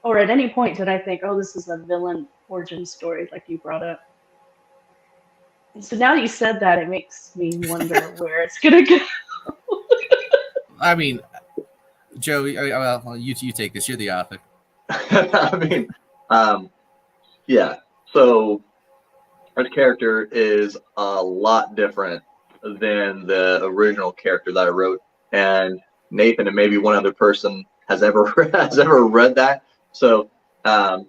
S4: or at any point did I think, oh, this is a villain origin story like you brought up. And so now that you said that, it makes me wonder where it's going to go.
S3: I mean, Joe, well, you take this. You're the author.
S2: I mean, yeah. So our character is a lot different than the original character that I wrote, and Nathan and maybe one other person has ever read that. So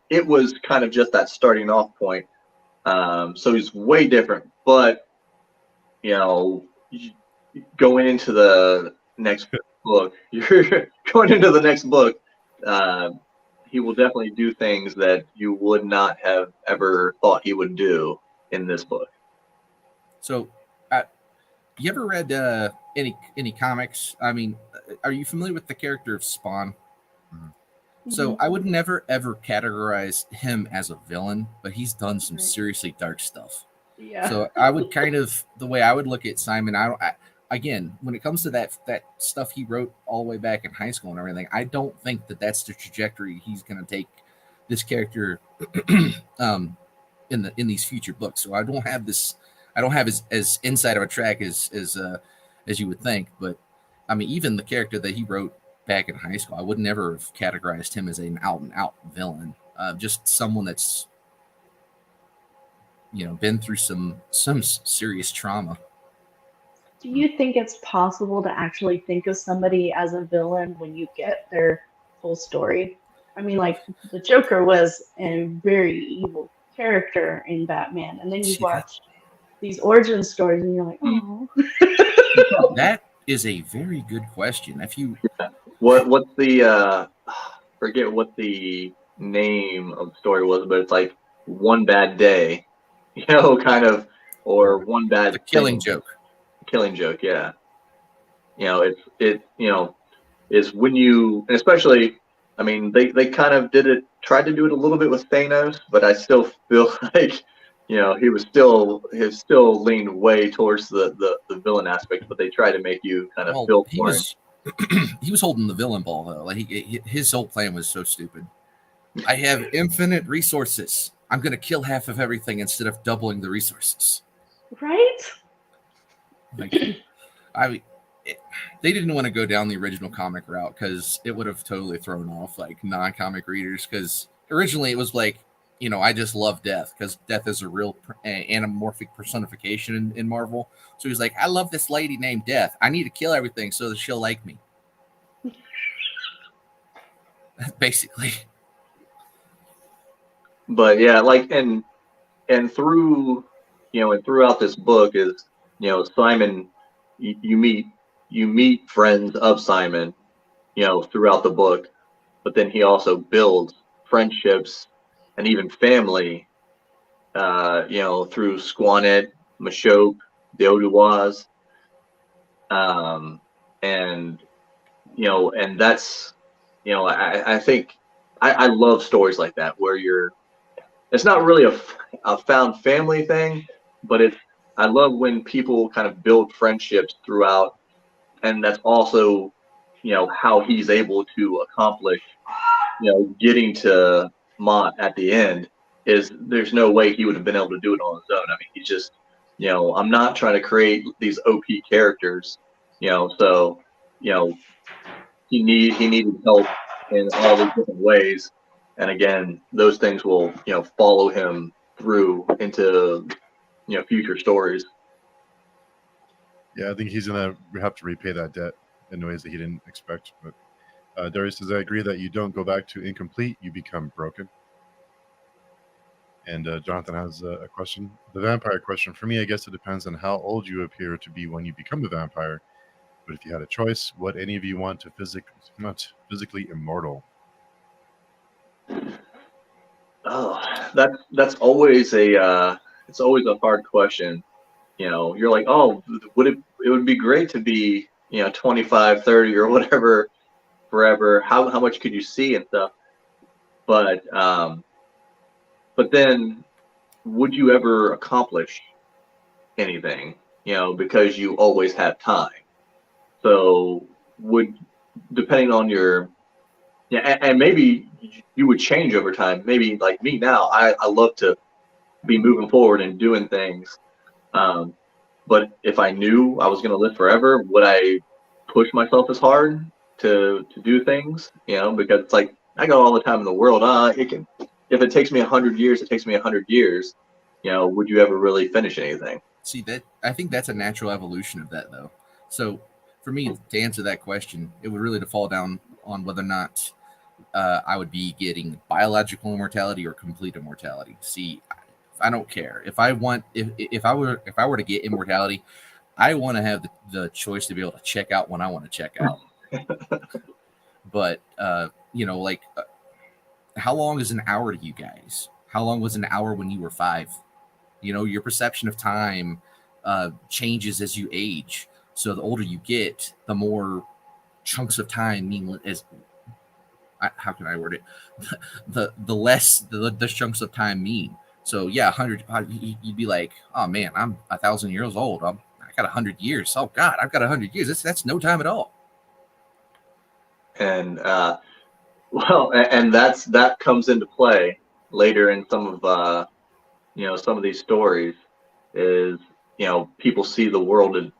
S2: it was kind of just that starting off point. So he's way different, but going into the next book, you're going into the next book. He will definitely do things that you would not have ever thought he would do in this book.
S3: So, you ever read any comics? I mean, are you familiar with the character of Spawn? So I would never ever categorize him as a villain, but he's done some seriously dark stuff.
S4: Yeah.
S3: So I would kind of, the way I would look at Simon, again, when it comes to that stuff he wrote all the way back in high school and everything, I don't think that that's the trajectory he's going to take this character in these future books. So I don't have as inside of a track as you would think. But I mean, even the character that he wrote back in high school, I would never have categorized him as an out and out villain. Just someone that's, you know, been through some serious trauma.
S4: Do you think it's possible to actually think of somebody as a villain when you get their full story? I mean, like, the Joker was a very evil character in Batman, and then you watch these origin stories and you're like, oh.
S3: That is a very good question. If you
S2: what's the forget what the name of the story was, but it's like One Bad Day, you know, kind of, or One Bad
S3: the Killing
S2: Thing.
S3: Joke.
S2: Killing Joke, yeah. You know, it you know, is when you, and especially, I mean, they kind of tried to do it a little bit with Thanos, but I still feel like, you know, he still leaned way towards the villain aspect, but they tried to make you kind of feel for him.
S3: He was holding the villain ball though. Like his whole plan was so stupid. I have infinite resources. I'm going to kill half of everything instead of doubling the resources.
S4: Right?
S3: Like, they didn't want to go down the original comic route because it would have totally thrown off like non-comic readers. Because originally it was like, you know, I just love death because death is a real anamorphic personification in Marvel. So he's like, I love this lady named Death. I need to kill everything so that she'll like me. Basically.
S2: But yeah, like, and through, you know, and throughout this book is, you know, Simon, you meet friends of Simon, you know, throughout the book, but then he also builds friendships and even family, you know, through Squanet, Mashope, the Oduwas, and, you know, and that's, you know, I think I love stories like that where it's not really a found family thing, but I love when people kind of build friendships throughout, and that's also, you know, how he's able to accomplish, you know, getting to Mott at the end. Is there's no way he would have been able to do it on his own. I mean, he's just, you know, I'm not trying to create these OP characters, you know, so, you know, he needed help in all these different ways. And again, those things will, you know, follow him through into, you know, future stories.
S1: Yeah, I think he's gonna have to repay that debt in ways that he didn't expect. But Darius says, I agree that you don't go back to incomplete, you become broken. And Jonathan has a question. The vampire question. For me, I guess it depends on how old you appear to be when you become a vampire. But if you had a choice, would any of you want to not physically immortal?
S2: Oh, that's always it's always a hard question. You know, you're like, oh, it would be great to be, you know, 25, 30 or whatever forever. How much could you see and stuff? But then would you ever accomplish anything? You know, because you always have time. So depending on your, yeah, and maybe you would change over time. Maybe like me now, I love to be moving forward and doing things. But if I knew I was going to live forever, would I push myself as hard to do things? You know, because it's like I got all the time in the world. If it takes me 100 years, it takes me 100 years. You know, would you ever really finish anything?
S3: See, that I think that's a natural evolution of that, though. So, for me to answer that question, it would really fall down on whether or not I would be getting biological immortality or complete immortality. See, I don't care if I were to get immortality. I want to have the choice to be able to check out when I want to check out. But like, how long is an hour to you guys? How long was an hour when you were 5? Your perception of time changes as you age. So the older you get, the more chunks of time mean as how can I word it? The less the chunks of time mean. So yeah, 100. You'd be like, oh man, I'm 1,000 years old. I got 100 years. Oh God, I've got 100 years. That's no time at all.
S2: And and that comes into play later in some of some of these stories. Is people see the world,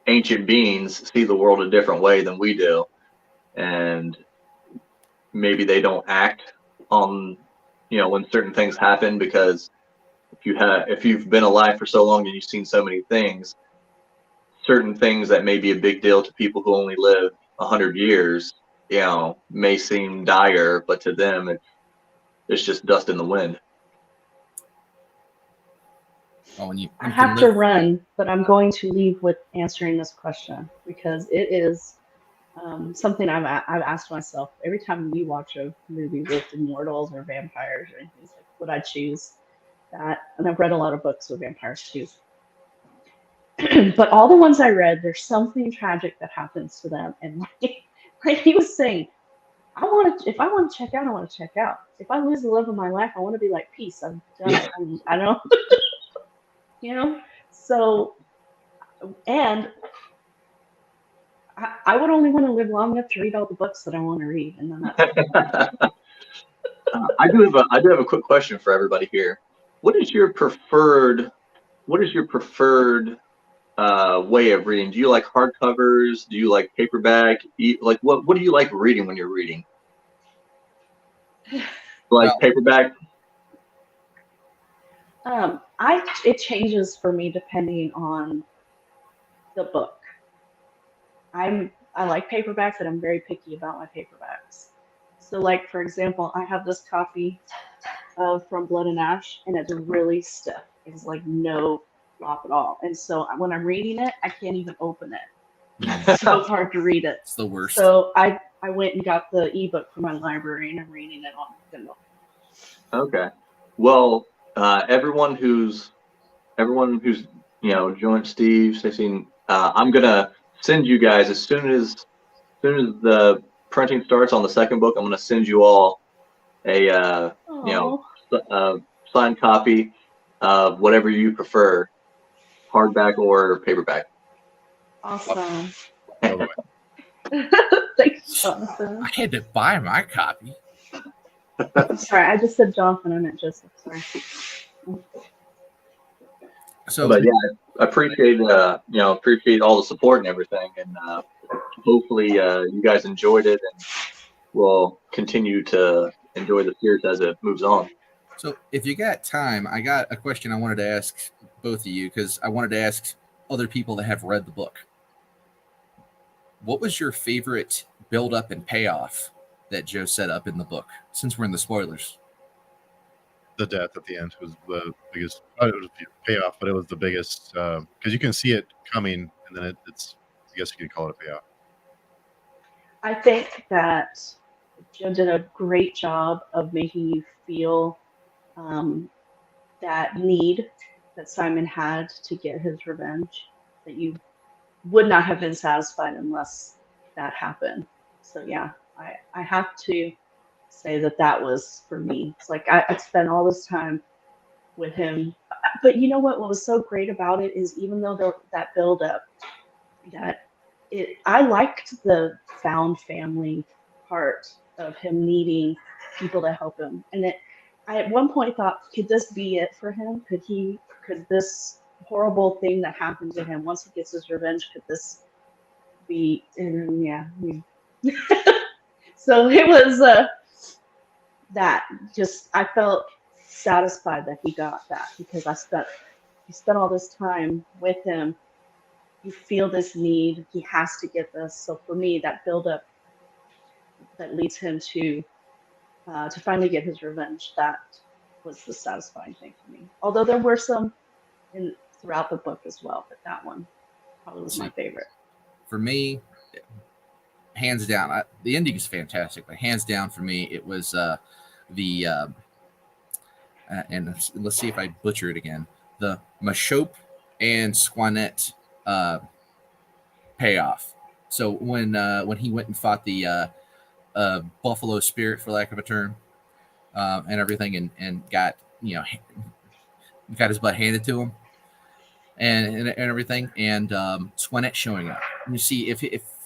S2: ancient beings see the world a different way than we do, and maybe they don't act on when certain things happen, because if you've been alive for so long and you've seen so many things, certain things that may be a big deal to people who only live 100 years, may seem dire, but to them it's just dust in the wind.
S3: Oh, and
S4: I have to run, but I'm going to leave with answering this question because it is something I've asked myself every time we watch a movie with immortals or vampires or anything. It's like, would I choose that? And I've read a lot of books with vampires too. But all the ones I read, there's something tragic that happens to them. And like he was saying, if I want to check out, I want to check out. If I lose the love of my life, I want to be like, peace, I'm done. I don't, So, and I would only want to live long enough to read all the books that I want to read, and then that's
S2: I do have a quick question for everybody here. What is your preferred way of reading? Do you like hardcovers? Do you like paperback? Like what do you like reading when you're reading? Like paperback?
S4: It changes for me depending on the book. I like paperbacks, and I'm very picky about my paperbacks. So, like for example, I have this copy of From Blood and Ash, and it's really stiff. It's like no flop at all. And so when I'm reading it, I can't even open it. It's so hard to read it.
S3: It's the worst.
S4: So I went and got the ebook from my library, and I'm reading it on Kindle.
S2: Okay. Well, everyone who's joined Steve, Stacey, I'm gonna send you guys as soon as the printing starts on the second book. I'm gonna send you all a signed copy of whatever you prefer, hardback or paperback.
S4: Awesome. Thanks, Jonathan.
S3: I had to buy my copy.
S4: I'm sorry, I just said Jonathan. I meant Joseph. Sorry.
S3: So,
S2: but yeah, I appreciate appreciate all the support and everything, and hopefully you guys enjoyed it, and will continue to enjoy the series as it moves on.
S3: So if you got time, I got a question I wanted to ask both of you, because I wanted to ask other people that have read the book. What was your favorite build-up and payoff that Joe set up in the book, since we're in the spoilers?
S1: The death at the end was the biggest. It was the payoff, but it was the biggest because you can see it coming, and then it's. I guess you could call it a payoff.
S4: I think that Joe did a great job of making you feel that need that Simon had to get his revenge, that you would not have been satisfied unless that happened. So yeah, I have to say that was for me. It's like I spent all this time with him, but you know what was so great about it is, even though that build up, I liked the found family part of him needing people to help him, and I at one point thought, could this be it for him? Could this horrible thing that happened to him, once he gets his revenge, could this be? And yeah. So it was that just, I felt satisfied that he got that, because he spent all this time with him. You feel this need, he has to get this. So for me, that build up that leads him to finally get his revenge, that was the satisfying thing for me. Although there were some throughout the book as well, but that one probably was my favorite.
S3: For me, hands down, the ending is fantastic, but hands down for me, it was and let's see if I butcher it again, the Mashope and Squanette payoff. So when he went and fought the Buffalo Spirit, for lack of a term, and everything, and got got his butt handed to him, and everything, and Squanette showing up. And you see, if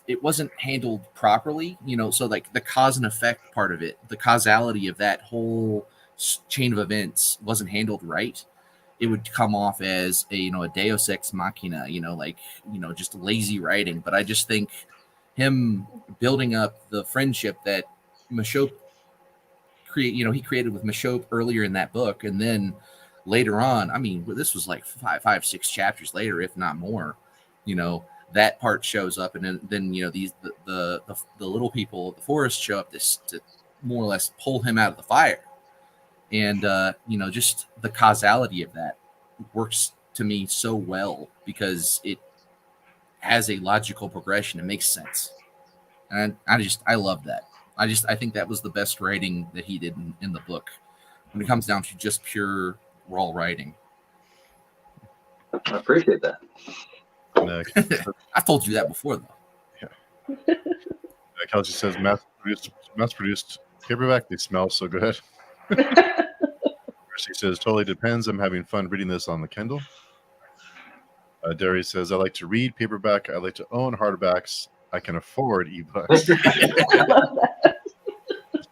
S3: it wasn't handled properly, so like the cause and effect part of it, the causality of that whole chain of events wasn't handled right, it would come off as a Deus Ex Machina, just lazy writing. But I just think him building up the friendship that Mashope he created with Mashope earlier in that book, and then later on, I mean, this was like 5-6 chapters later, if not more, that part shows up, and then these the little people of the forest show up to more or less pull him out of the fire. And just the causality of that works to me so well because it has a logical progression. It makes sense, and I love that. I think that was the best writing that he did in the book when it comes down to just pure raw writing.
S2: I appreciate that.
S3: I've told you that before, though.
S1: Yeah. Kelsey says mass-produced paperback. They smell so good. She says, totally depends. I'm having fun reading this on the Kindle. Derry says, I like to read paperback. I like to own hardbacks. I can afford ebooks. That's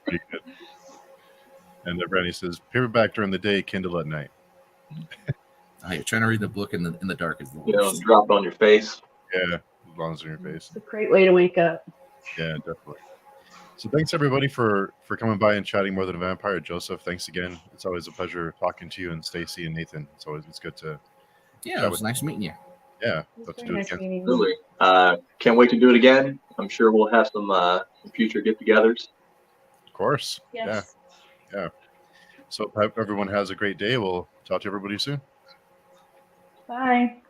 S1: pretty good. And Brandy says, paperback during the day, Kindle at night.
S3: You're trying to read the book in the dark is the worst.
S2: Drop it on your face.
S1: Yeah, as long as it's on your face.
S4: It's a great way to wake up.
S1: Yeah, definitely. So thanks everybody for coming by and chatting More Than a Vampire. Joseph, thanks again. It's always a pleasure talking to you, and Stacey and Nathan. It's good to
S3: it was nice meeting you.
S1: Yeah, let's do it again.
S2: Absolutely. Can't wait to do it again. I'm sure we'll have some future get-togethers.
S1: Of course.
S4: Yes.
S1: Yeah. So hope everyone has a great day. We'll talk to everybody soon.
S4: Bye.